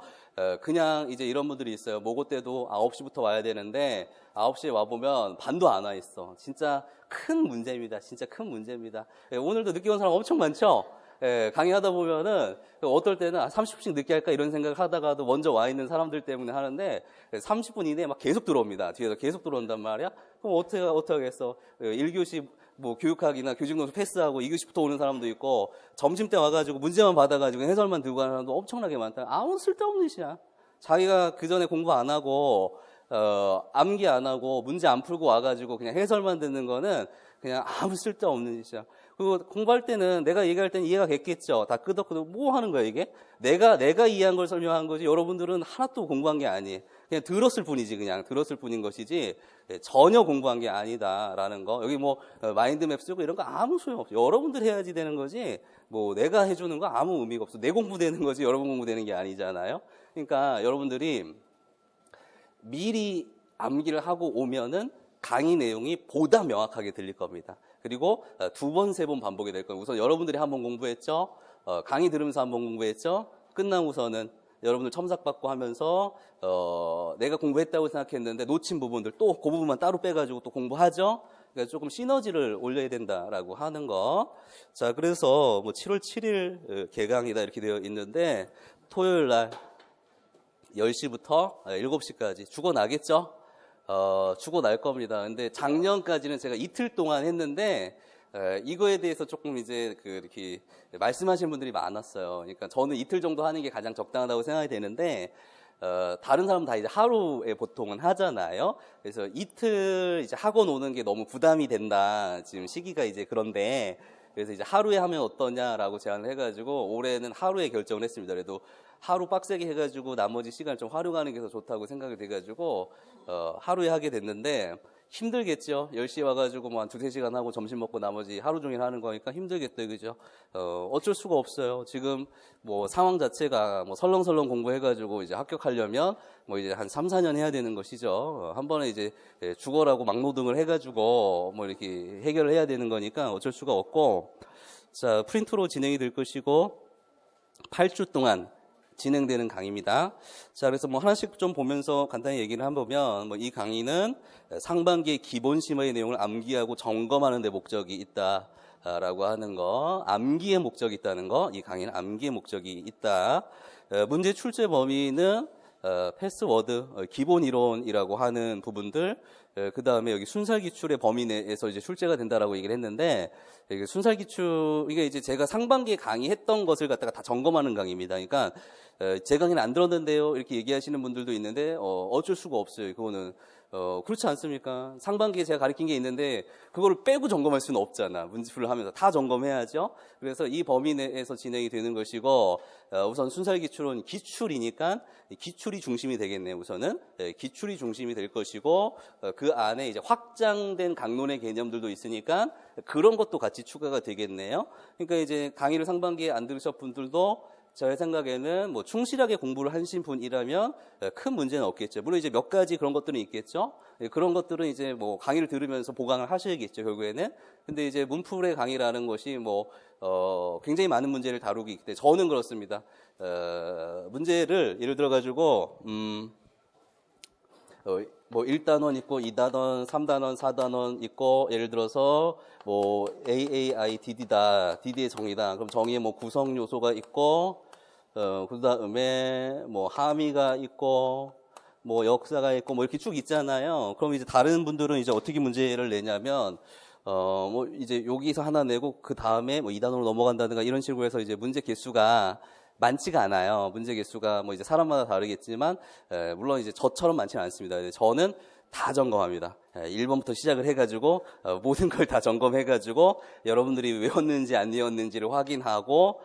그냥 이제 이런 분들이 있어요. 모고 때도 9시부터 와야 되는데 9시에 와보면 반도 안 와 있어. 진짜 큰 문제입니다. 진짜 큰 문제입니다. 오늘도 늦게 온 사람 엄청 많죠? 강의하다 보면은 어떨 때는 30분씩 늦게 할까 이런 생각을 하다가도 먼저 와 있는 사람들 때문에 하는데 30분 이내에 막 계속 들어옵니다. 뒤에서 계속 들어온단 말이야. 그럼 어떻게 하겠어? 1교시 뭐 교육학이나 교직노수 패스하고 2교시부터 오는 사람도 있고 점심 때 와가지고 문제만 받아가지고 해설만 들고 가는 사람도 엄청나게 많다. 아무 쓸데없는 짓이야. 자기가 그 전에 공부 안 하고 암기 안 하고 문제 안 풀고 와가지고 그냥 해설만 듣는 거는 그냥 아무 쓸데없는 짓이야. 그리고 공부할 때는 내가 얘기할 때는 이해가 됐겠죠. 다 끄덕끄덕 뭐 하는 거야 이게? 내가 이해한 걸 설명한 거지. 여러분들은 하나도 공부한 게 아니에요. 그냥 들었을 뿐이지, 그냥 들었을 뿐인 것이지 전혀 공부한 게 아니다라는 거. 여기 뭐 마인드맵 쓰고 이런 거 아무 소용없어. 여러분들 해야지 되는 거지. 뭐 내가 해주는 거 아무 의미가 없어. 내 공부되는 거지 여러분 공부되는 게 아니잖아요. 그러니까 여러분들이 미리 암기를 하고 오면은 강의 내용이 보다 명확하게 들릴 겁니다. 그리고 2번, 3번 반복이 될 거예요. 우선 여러분들이 한번 공부했죠. 강의 들으면서 한번 공부했죠. 끝나고서는 여러분들 첨삭받고 하면서 내가 공부했다고 생각했는데 놓친 부분들 또 그 부분만 따로 빼가지고 또 공부하죠. 그러니까 조금 시너지를 올려야 된다라고 하는 거. 자, 그래서 뭐 7월 7일 개강이다 이렇게 되어 있는데 토요일 날 10시부터 7시까지 죽어나겠죠? 죽어날 겁니다. 근데 작년까지는 제가 이틀 동안 했는데 이거에 대해서 조금 이제 이렇게 말씀하시는 분들이 많았어요. 그러니까 저는 이틀 정도 하는 게 가장 적당하다고 생각이 되는데 다른 사람은 다 이제 하루에 보통은 하잖아요. 그래서 이틀 이제 하고 노는 게 너무 부담이 된다. 지금 시기가 이제 그런데 그래서 이제 하루에 하면 어떠냐라고 제안을 해가지고 올해는 하루에 결정을 했습니다. 그래도 하루 빡세게 해가지고 나머지 시간을 좀 활용하는 게 더 좋다고 생각이 돼가지고 하루에 하게 됐는데 힘들겠죠. 10시에 와가지고 뭐 한 2-3시간 하고 점심 먹고 나머지 하루 종일 하는 거니까 힘들겠다, 그죠? 어쩔 수가 없어요. 지금 뭐 상황 자체가 뭐 설렁설렁 공부해가지고 이제 합격하려면 뭐 이제 한 3-4년 해야 되는 것이죠. 한 번에 이제 죽어라고 막노동을 해가지고 뭐 이렇게 해결을 해야 되는 거니까 어쩔 수가 없고, 자, 프린트로 진행이 될 것이고 8주 동안 진행되는 강의입니다. 자, 그래서 뭐 하나씩 좀 보면서 간단히 얘기를 해보면 뭐 이 강의는 상반기의 기본 심화의 내용을 암기하고 점검하는 데 목적이 있다라고 하는 거, 암기의 목적이 있다는 거, 이 강의는 암기의 목적이 있다. 문제 출제 범위는 패스워드, 기본 이론이라고 하는 부분들, 그 다음에 여기 순살기출의 범위 내에서 이제 출제가 된다라고 얘기를 했는데, 순살기출, 이게 이제 제가 상반기에 강의했던 것을 갖다가 다 점검하는 강의입니다. 그러니까, 제 강의는 안 들었는데요. 이렇게 얘기하시는 분들도 있는데, 어쩔 수가 없어요. 그거는. 그렇지 않습니까? 상반기에 제가 가르친 게 있는데 그거를 빼고 점검할 수는 없잖아. 문제풀이를 하면서 다 점검해야죠. 그래서 이 범위 내에서 진행이 되는 것이고, 우선 순살기출은 기출이니까 기출이 중심이 되겠네요. 우선은 기출이 중심이 될 것이고, 그 안에 이제 확장된 강론의 개념들도 있으니까 그런 것도 같이 추가가 되겠네요. 그러니까 이제 강의를 상반기에 안 들으셨 분들도 제 생각에는 뭐 충실하게 공부를 하신 분이라면 큰 문제는 없겠죠. 물론 이제 몇 가지 그런 것들은 있겠죠. 그런 것들은 이제 뭐 강의를 들으면서 보강을 하셔야겠죠, 결국에는. 근데 이제 문풀의 강의라는 것이 뭐 굉장히 많은 문제를 다루기 때문에 저는 그렇습니다. 문제를 예를 들어 가지고 뭐 1단원 있고 2단원, 3단원, 4단원 있고 예를 들어서 뭐 AAIDD다. DD의 정의다. 그럼 정의에 뭐 구성 요소가 있고 그다음에 뭐 함의가 있고 뭐 역사가 있고 뭐 이렇게 쭉 있잖아요. 그럼 이제 다른 분들은 이제 어떻게 문제를 내냐면 뭐 이제 여기서 하나 내고 그 다음에 뭐 2단원으로 넘어간다든가 이런 식으로 해서 이제 문제 개수가 많지가 않아요. 문제 개수가 뭐 이제 사람마다 다르겠지만 물론 이제 저처럼 많지는 않습니다. 저는 다 점검합니다. 1번부터 시작을 해가지고 모든 걸 다 점검해가지고 여러분들이 외웠는지 안 외웠는지를 확인하고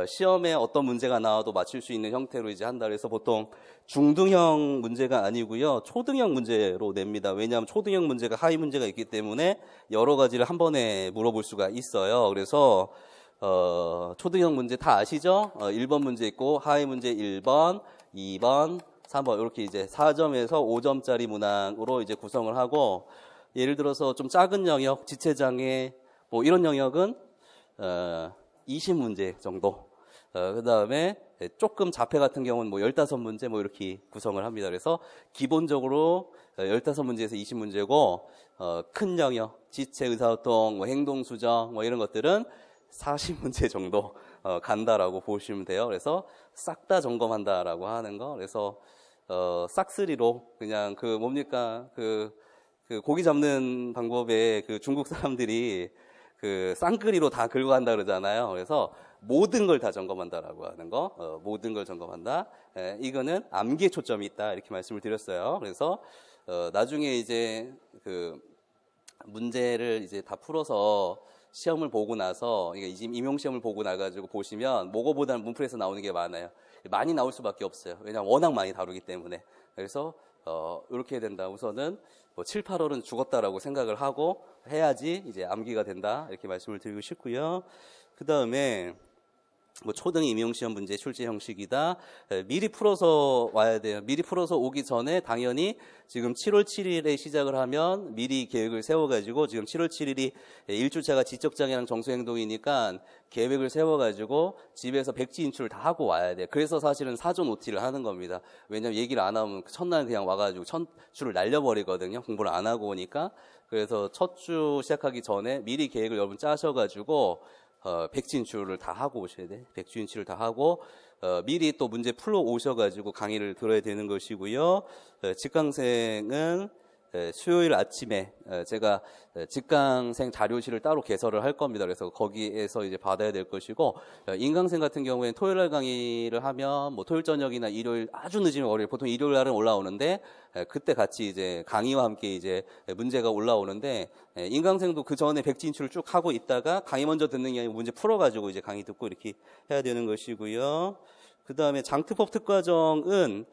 시험에 어떤 문제가 나와도 맞출 수 있는 형태로 이제 한다. 그래서 보통 중등형 문제가 아니고요, 초등형 문제로 냅니다. 왜냐하면 초등형 문제가 하위 문제가 있기 때문에 여러 가지를 한 번에 물어볼 수가 있어요. 그래서 초등형 문제 다 아시죠? 1번 문제 있고 하위 문제 1번, 2번, 3번 이렇게 이제 4점에서 5점짜리 문항으로 이제 구성을 하고, 예를 들어서 좀 작은 영역, 지체장애 뭐 이런 영역은 20문제 정도. 그다음에 조금 자폐 같은 경우는 뭐 15문제 뭐 이렇게 구성을 합니다. 그래서 기본적으로 15문제에서 20문제고 큰 영역, 지체, 의사소통, 뭐 행동수정 뭐 이런 것들은 40문제 정도 간다라고 보시면 돼요. 그래서 싹 다 점검한다라고 하는 거. 그래서 싹쓸이로 그냥 그 뭡니까 그 고기 잡는 방법에 그 중국 사람들이 그 쌍끌이로 다 긁어 간다 그러잖아요. 그래서 모든 걸 다 점검한다라고 하는 거, 모든 걸 점검한다. 이거는 암기에 초점이 있다 이렇게 말씀을 드렸어요. 그래서 나중에 이제 그 문제를 이제 다 풀어서 시험을 보고 나서, 이게 임용 시험을 보고 나가지고 보시면 모고보다는 문풀에서 나오는 게 많아요. 많이 나올 수밖에 없어요. 왜냐하면 워낙 많이 다루기 때문에. 그래서 이렇게 해야 된다. 우선은 뭐 7, 8월은 죽었다라고 생각을 하고 해야지 이제 암기가 된다 이렇게 말씀을 드리고 싶고요. 그 다음에 뭐 초등 임용시험 문제 출제 형식이다. 미리 풀어서 와야 돼요. 미리 풀어서 오기 전에 당연히 지금 7월 7일에 시작을 하면 미리 계획을 세워가지고, 지금 7월 7일이 1주차가 지적장애랑 정서행동이니까 계획을 세워가지고 집에서 백지 인출을 다 하고 와야 돼요. 그래서 사실은 사전 OT를 하는 겁니다. 왜냐면 얘기를 안 하면 첫날 그냥 와가지고 첫 주를 날려버리거든요. 공부를 안 하고 오니까. 그래서 첫 주 시작하기 전에 미리 계획을 여러분 짜셔가지고 백지인출을 다 하고 오셔야 돼. 백지인출을 다 하고 미리 또 문제 풀러 오셔가지고 강의를 들어야 되는 것이고요. 직강생은 수요일 아침에 제가 직강생 자료실을 따로 개설을 할 겁니다. 그래서 거기에서 이제 받아야 될 것이고, 인강생 같은 경우에는 토요일 날 강의를 하면 뭐 토요일 저녁이나 일요일 아주 늦은 월요일, 보통 일요일 날은 올라오는데 그때 같이 이제 강의와 함께 이제 문제가 올라오는데, 인강생도 그 전에 백지인출을 쭉 하고 있다가 강의 먼저 듣는 게 아니고 문제 풀어가지고 이제 강의 듣고 이렇게 해야 되는 것이고요. 그 다음에 장특법 특과정은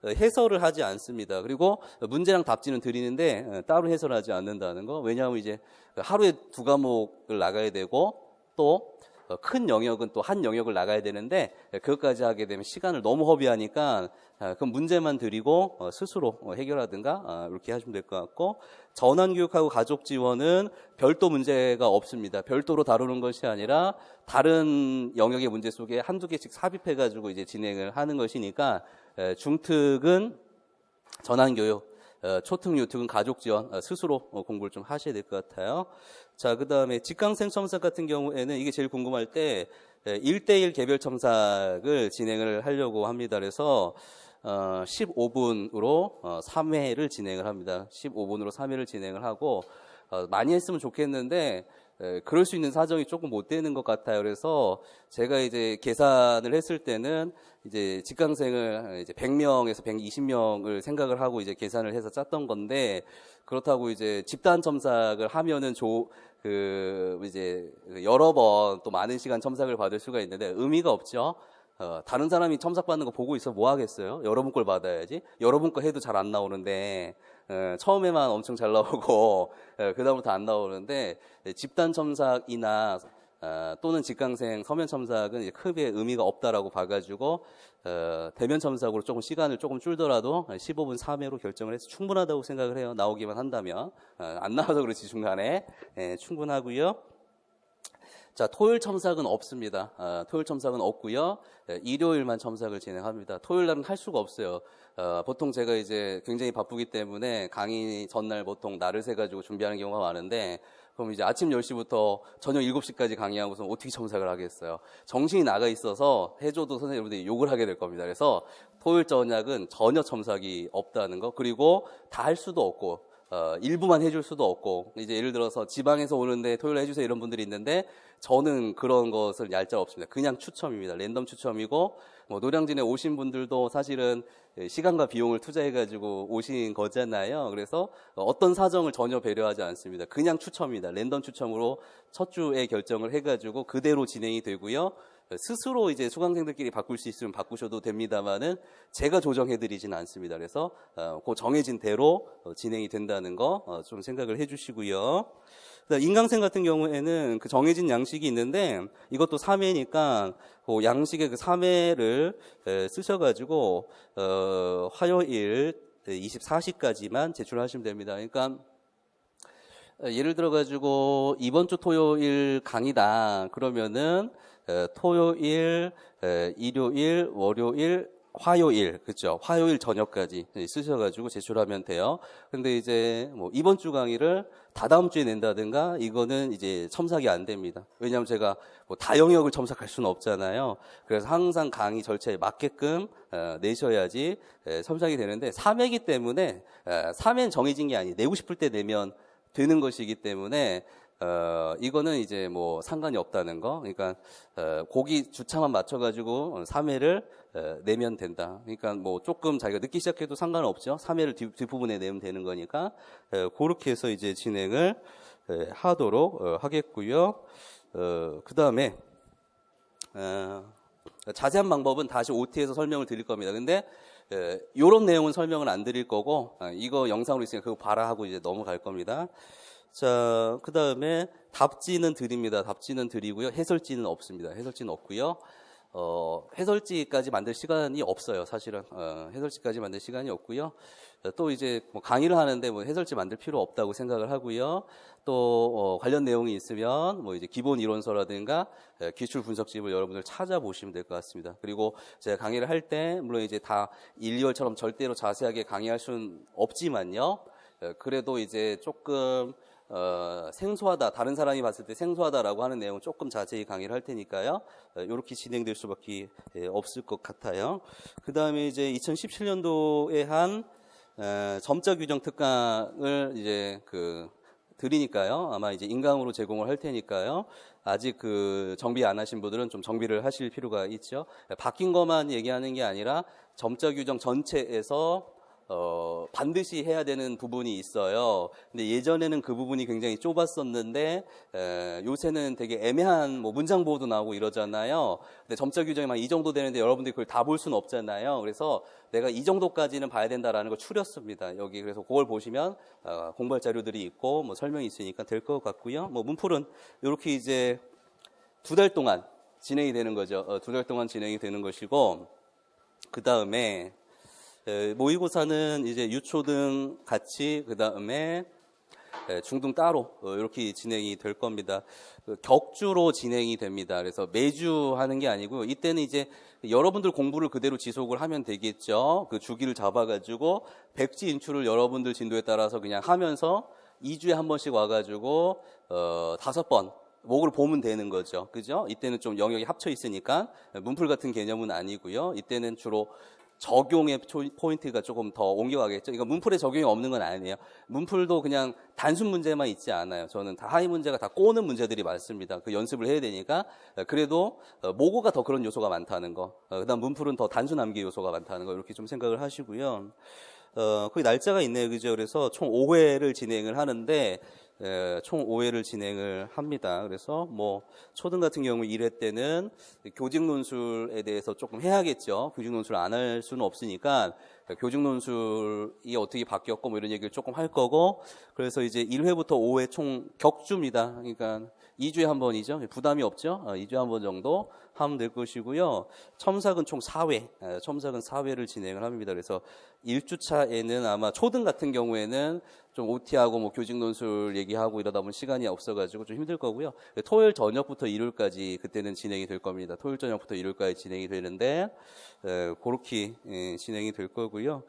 해설을 하지 않습니다. 그리고 문제랑 답지는 드리는데 따로 해설하지 않는다는 거. 왜냐하면 이제 하루에 2과목을 나가야 되고 또 큰 영역은 또 한 영역을 나가야 되는데 그것까지 하게 되면 시간을 너무 허비하니까 그럼 문제만 드리고 스스로 해결하든가 이렇게 하시면 될 것 같고, 전환교육하고 가족지원은 별도 문제가 없습니다. 별도로 다루는 것이 아니라 다른 영역의 문제 속에 한두 개씩 삽입해가지고 이제 진행을 하는 것이니까, 중특은 전환교육, 초특, 유특은 가족지원 스스로 공부를 좀 하셔야 될 것 같아요. 자, 그 다음에 직강생 첨삭 같은 경우에는 이게 제일 궁금할 때 1대1 개별 첨삭을 진행을 하려고 합니다. 그래서 15분으로 3회를 진행을 합니다. 15분으로 3회를 진행을 하고, 많이 했으면 좋겠는데 그럴 수 있는 사정이 조금 못 되는 것 같아요. 그래서 제가 이제 계산을 했을 때는 이제 직강생을 이제 100명에서 120명을 생각을 하고 이제 계산을 해서 짰던 건데, 그렇다고 이제 집단 첨삭을 하면은 이제 여러 번 또 많은 시간 첨삭을 받을 수가 있는데 의미가 없죠. 다른 사람이 첨삭받는 거 보고 있어 뭐 하겠어요? 여러분 걸 받아야지. 여러분 거 해도 잘 안 나오는데 처음에만 엄청 잘 나오고 그다음부터 안 나오는데, 집단 첨삭이나 또는 직강생 서면 첨삭은 이제 크게 의미가 없다라고 봐가지고 대면 첨삭으로 조금 시간을 조금 줄더라도 15분 3회로 결정을 해서 충분하다고 생각을 해요. 나오기만 한다면. 안 나와서 그렇지 중간에. 충분하고요. 자, 토요일 첨삭은 없습니다. 토요일 첨삭은 없고요. 일요일만 첨삭을 진행합니다. 토요일 날은 할 수가 없어요. 보통 제가 이제 굉장히 바쁘기 때문에 강의 전날 보통 날을 세가지고 준비하는 경우가 많은데, 그럼 이제 아침 10시부터 저녁 7시까지 강의하고서 어떻게 첨삭을 하겠어요. 정신이 나가 있어서 해줘도 선생님들이 욕을 하게 될 겁니다. 그래서 토요일 저녁은 전혀 첨삭이 없다는 거, 그리고 다 할 수도 없고, 일부만 해줄 수도 없고, 이제 예를 들어서 지방에서 오는데 토요일에 해주세요 이런 분들이 있는데, 저는 그런 것을 얄짤 없습니다. 그냥 추첨입니다. 랜덤 추첨이고, 뭐 노량진에 오신 분들도 사실은 시간과 비용을 투자해가지고 오신 거잖아요. 그래서 어떤 사정을 전혀 배려하지 않습니다. 그냥 추첨입니다. 랜덤 추첨으로 첫 주에 결정을 해가지고 그대로 진행이 되고요. 스스로 이제 수강생들끼리 바꿀 수 있으면 바꾸셔도 됩니다만은 제가 조정해드리지는 않습니다. 그래서 그 정해진 대로 진행이 된다는 거 좀 생각을 해주시고요. 인강생 같은 경우에는 그 정해진 양식이 있는데 이것도 3회니까 그 양식의 그 3회를 쓰셔가지고 화요일 24시까지만 제출하시면 됩니다. 그러니까 예를 들어가지고 이번 주 토요일 강의다 그러면은 토요일, 일요일, 월요일, 화요일, 그죠? 화요일 저녁까지 쓰셔가지고 제출하면 돼요. 근데 이제 뭐 이번 주 강의를 다다음 주에 낸다든가 이거는 이제 첨삭이 안 됩니다. 왜냐하면 제가 뭐 다 영역을 첨삭할 수는 없잖아요. 그래서 항상 강의 절차에 맞게끔 내셔야지 첨삭이 되는데 3회이기 때문에 3회는 정해진 게 아니에요. 내고 싶을 때 내면 되는 것이기 때문에 이거는 이제 뭐 상관이 없다는 거. 그러니까 고기 주차만 맞춰가지고 3회를 내면 된다. 그러니까 뭐 조금 자기가 늦게 시작해도 상관없죠. 3회를 뒷부분에 내면 되는 거니까 그렇게 해서 이제 진행을 하도록 하겠고요. 그 다음에 자세한 방법은 다시 OT에서 설명을 드릴 겁니다. 근데 이런 내용은 설명을 안 드릴 거고 이거 영상으로 있으니까 그거 봐라 하고 이제 넘어갈 겁니다. 자, 그 다음에 답지는 드립니다. 답지는 드리고요. 해설지는 없습니다. 해설지는 없고요. 해설지까지 만들 시간이 없어요. 사실은 해설지까지 만들 시간이 없고요. 또 이제 뭐 강의를 하는데 뭐 해설지 만들 필요 없다고 생각을 하고요. 또 관련 내용이 있으면 뭐 이제 기본 이론서라든가 기출 분석집을 여러분들 찾아보시면 될 것 같습니다. 그리고 제가 강의를 할 때 물론 이제 다 1, 2월처럼 절대로 자세하게 강의할 수는 없지만요. 그래도 이제 조금 생소하다, 다른 사람이 봤을 때 생소하다라고 하는 내용은 조금 자세히 강의를 할 테니까요. 이렇게 진행될 수밖에 없을 것 같아요. 그 다음에 이제 2017년도에 한 점자 규정 특강을 이제 드리니까요. 아마 이제 인강으로 제공을 할 테니까요. 아직 정비 안 하신 분들은 좀 정비를 하실 필요가 있죠. 바뀐 것만 얘기하는 게 아니라 점자 규정 전체에서 반드시 해야 되는 부분이 있어요. 근데 예전에는 그 부분이 굉장히 좁았었는데 요새는 되게 애매한 뭐 문장 보호도 나오고 이러잖아요. 근데 점자 규정이 막 이 정도 되는데 여러분들이 그걸 다 볼 수는 없잖아요. 그래서 내가 이 정도까지는 봐야 된다라는 걸 추렸습니다. 여기 그래서 그걸 보시면 공부할 자료들이 있고 뭐 설명이 있으니까 될 것 같고요. 뭐 문풀은 이렇게 이제 2달 동안 진행이 되는 거죠. 2달 동안 진행이 되는 것이고 그 다음에 모의고사는 이제 유초등 같이 그 다음에 중등 따로 이렇게 진행이 될 겁니다. 격주로 진행이 됩니다. 그래서 매주 하는 게 아니고요. 이때는 이제 여러분들 공부를 그대로 지속을 하면 되겠죠. 그 주기를 잡아가지고 백지 인출을 여러분들 진도에 따라서 그냥 하면서 2주에 한 번씩 와가지고 5번 목을 보면 되는 거죠. 그죠? 이때는 좀 영역이 합쳐 있으니까 문풀 같은 개념은 아니고요. 이때는 주로 적용의 포인트가 조금 더 옮겨가겠죠. 그러니까 문풀에 적용이 없는 건 아니에요. 문풀도 그냥 단순 문제만 있지 않아요. 저는 다 하위 문제가 다 꼬는 문제들이 많습니다. 그 연습을 해야 되니까. 그래도 모고가 더 그런 요소가 많다는 거. 그다음 문풀은 더 단순 암기 요소가 많다는 거. 이렇게 좀 생각을 하시고요. 거기 날짜가 있네요. 그죠? 그래서 총 5회를 진행을 하는데 총 5회를 진행을 합니다. 그래서 뭐 초등 같은 경우 1회 때는 교직 논술에 대해서 조금 해야겠죠. 교직 논술 안 할 수는 없으니까 교직 논술이 어떻게 바뀌었고 뭐 이런 얘기를 조금 할 거고, 그래서 이제 1회부터 5회 총 격주입니다. 그러니까 2주에 한 번이죠. 부담이 없죠. 2주에 한 번 정도 하면 될 것이고요. 첨삭은 총 4회, 첨삭은 4회를 진행을 합니다. 그래서 1주차에는 아마 초등 같은 경우에는 좀 OT하고 뭐 교직 논술 얘기하고 이러다 보면 시간이 없어가지고 좀 힘들 거고요. 토요일 저녁부터 일요일까지 그때는 진행이 될 겁니다. 토요일 저녁부터 일요일까지 진행이 되는데 그렇게 진행이 될 거고요.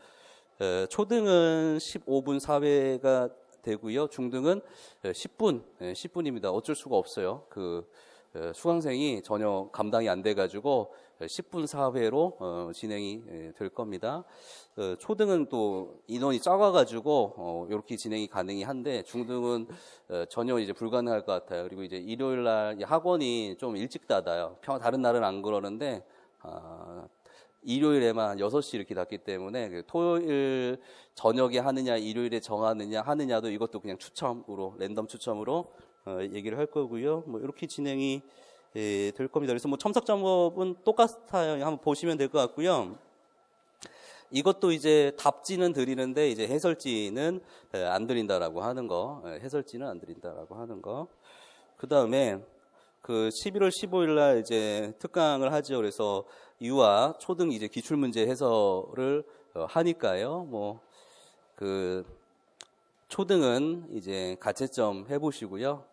초등은 15분 4회가 되고요. 중등은 10분입니다. 어쩔 수가 없어요. 수강생이 전혀 감당이 안 돼가지고 10분 4회로 진행이 될 겁니다. 초등은 또 인원이 작아가지고 이렇게 진행이 가능한데, 중등은 전혀 이제 불가능할 것 같아요. 그리고 이제 일요일 날 학원이 좀 일찍 닫아요. 다른 날은 안 그러는데 일요일에만 6시 이렇게 닫기 때문에 토요일 저녁에 하느냐 일요일에 정하느냐 하느냐도 이것도 그냥 추첨으로, 랜덤 추첨으로 얘기를 할 거고요. 뭐 이렇게 진행이 될 겁니다. 그래서 뭐 첨삭 작업은 똑같아요. 한번 보시면 될 것 같고요. 이것도 이제 답지는 드리는데 이제 해설지는 안 드린다라고 하는 거, 해설지는 안 드린다라고 하는 거. 그 다음에 11월 15일 날 이제 특강을 하죠. 그래서 유아 초등 이제 기출 문제 해설을 하니까요. 초등은 이제 가채점 해보시고요.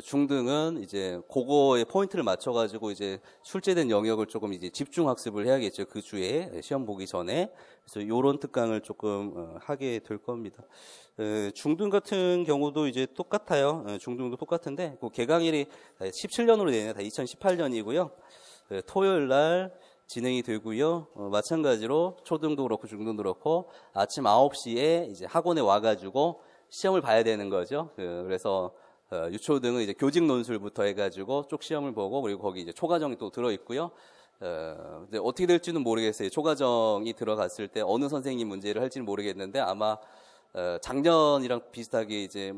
중등은 이제 그거에 포인트를 맞춰가지고 이제 출제된 영역을 조금 이제 집중 학습을 해야겠죠. 그 주에 시험 보기 전에. 그래서 요런 특강을 조금 하게 될 겁니다. 중등 같은 경우도 이제 똑같아요. 중등도 똑같은데 그 개강일이 17년으로 되네요. 다 2018년이고요. 토요일 날 진행이 되고요. 마찬가지로 초등도 그렇고 중등도 그렇고 아침 9시에 이제 학원에 와가지고 시험을 봐야 되는 거죠. 그래서 유초등은 이제 교직 논술부터 해가지고 쭉 시험을 보고, 그리고 거기 이제 초과정이 또 들어있고요. 이제 어떻게 될지는 모르겠어요. 초과정이 들어갔을 때 어느 선생님 문제를 할지는 모르겠는데 아마 작년이랑 비슷하게 이제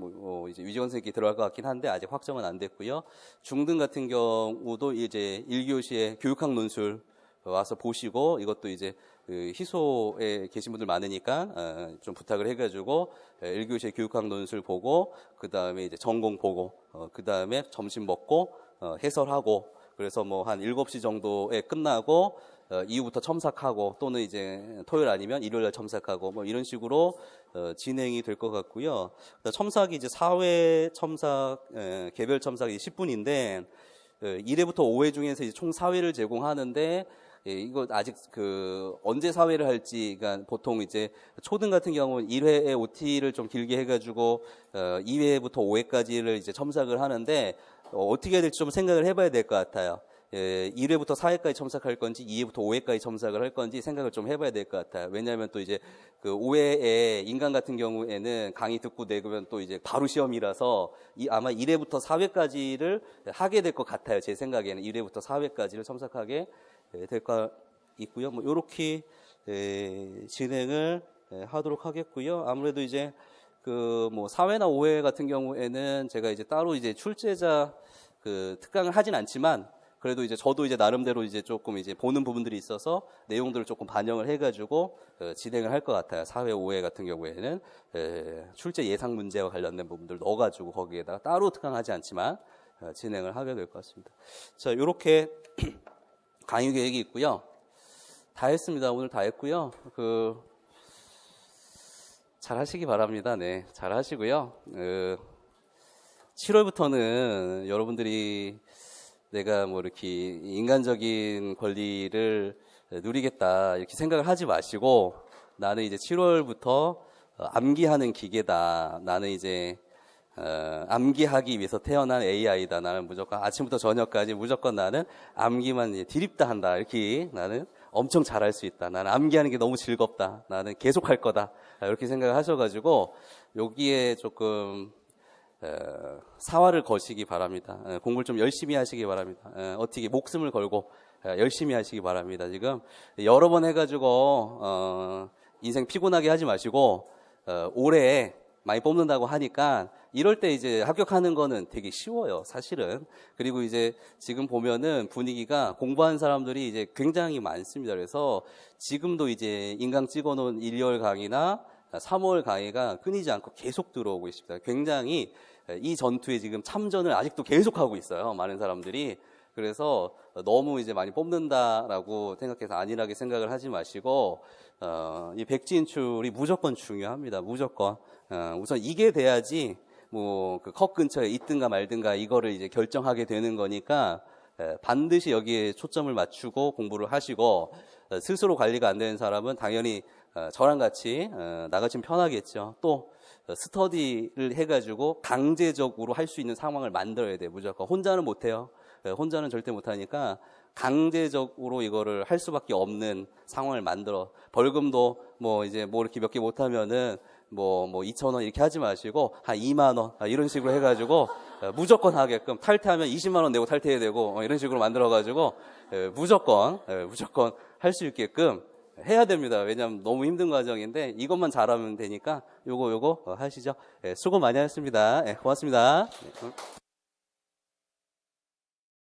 이제 위지원 선생님이 들어갈 것 같긴 한데 아직 확정은 안 됐고요. 중등 같은 경우도 이제 1교시에 교육학 논술 와서 보시고, 이것도 이제 희소에 계신 분들 많으니까 좀 부탁을 해가지고 1교시에 교육학 논술 보고, 그 다음에 이제 전공 보고, 그 다음에 점심 먹고 해설하고, 그래서 뭐 한 7시 정도에 끝나고 이후부터 첨삭하고, 또는 이제 토요일 아니면 일요일 날 첨삭하고, 뭐 이런 식으로 진행이 될 것 같고요. 첨삭이 이제 4회 첨삭, 개별 첨삭이 10분인데 1회부터 5회 중에서 이제 총 4회를 제공하는데, 이거 아직 언제 사회를 할지, 그러니까 보통 이제 초등 같은 경우는 1회에 OT를 좀 길게 해가지고 2회부터 5회까지를 이제 첨삭을 하는데 어떻게 해야 될지 좀 생각을 해봐야 될 것 같아요. 1회부터 4회까지 첨삭할 건지 2회부터 5회까지 첨삭을 할 건지 생각을 좀 해봐야 될 것 같아요. 왜냐하면 또 이제 5회에 인간 같은 경우에는 강의 듣고 내면 또 이제 바로 시험이라서 아마 1회부터 4회까지를 하게 될 것 같아요. 제 생각에는 1회부터 4회까지를 첨삭하게 될 거 있고요. 뭐 요렇게 진행을 하도록 하겠고요. 아무래도 이제 뭐 4회나 5회 같은 경우에는 제가 이제 따로 이제 출제자 특강을 하진 않지만, 그래도 이제 저도 이제 나름대로 이제 조금 이제 보는 부분들이 있어서 내용들을 조금 반영을 해가지고 진행을 할 것 같아요. 4회, 5회 같은 경우에는 출제 예상 문제와 관련된 부분들 넣어가지고 거기에다가 따로 특강하지 않지만 진행을 하게 될 것 같습니다. 자, 요렇게 강의 계획이 있고요. 다 했습니다. 오늘 다 했고요. 잘 하시기 바랍니다. 네, 잘 하시고요. 7월부터는 여러분들이 내가 뭐 이렇게 인간적인 권리를 누리겠다 이렇게 생각을 하지 마시고, 나는 이제 7월부터 암기하는 기계다. 나는 이제 암기하기 위해서 태어난 AI다. 나는 무조건 아침부터 저녁까지 무조건 나는 암기만 이제 드립다 한다. 이렇게 나는 엄청 잘할 수 있다. 나는 암기하는 게 너무 즐겁다. 나는 계속 할 거다. 이렇게 생각을 하셔가지고 여기에 조금 사활을 거시기 바랍니다. 공부를 좀 열심히 하시기 바랍니다. 어떻게 목숨을 걸고 열심히 하시기 바랍니다. 지금 여러 번 해가지고 인생 피곤하게 하지 마시고 올해 많이 뽑는다고 하니까 이럴 때 이제 합격하는 거는 되게 쉬워요, 사실은. 그리고 이제 지금 보면은 분위기가 공부한 사람들이 이제 굉장히 많습니다. 그래서 지금도 이제 인강 찍어놓은 1월 강의나 3월 강의가 끊이지 않고 계속 들어오고 있습니다. 굉장히 이 전투에 지금 참전을 아직도 계속하고 있어요, 많은 사람들이. 그래서 너무 이제 많이 뽑는다라고 생각해서 안일하게 생각을 하지 마시고, 이 백지 인출이 무조건 중요합니다. 무조건. 우선 이게 돼야지 뭐 그 컵 근처에 있든가 말든가 이거를 이제 결정하게 되는 거니까 반드시 여기에 초점을 맞추고 공부를 하시고, 스스로 관리가 안 되는 사람은 당연히 저랑 같이 나가시면 편하겠죠. 또 스터디를 해가지고 강제적으로 할 수 있는 상황을 만들어야 돼요. 무조건. 혼자는 못해요. 혼자는 절대 못하니까 강제적으로 이거를 할 수밖에 없는 상황을 만들어. 벌금도 뭐 이제 뭐 이렇게 몇 개 못하면은 뭐 2,000원 이렇게 하지 마시고 한 2만 원 이런 식으로 해가지고 무조건 하게끔, 탈퇴하면 20만 원 내고 탈퇴해야 되고 이런 식으로 만들어가지고 무조건 할 수 있게끔 해야 됩니다. 왜냐하면 너무 힘든 과정인데 이것만 잘하면 되니까 요거 하시죠. 수고 많이 하셨습니다. 고맙습니다.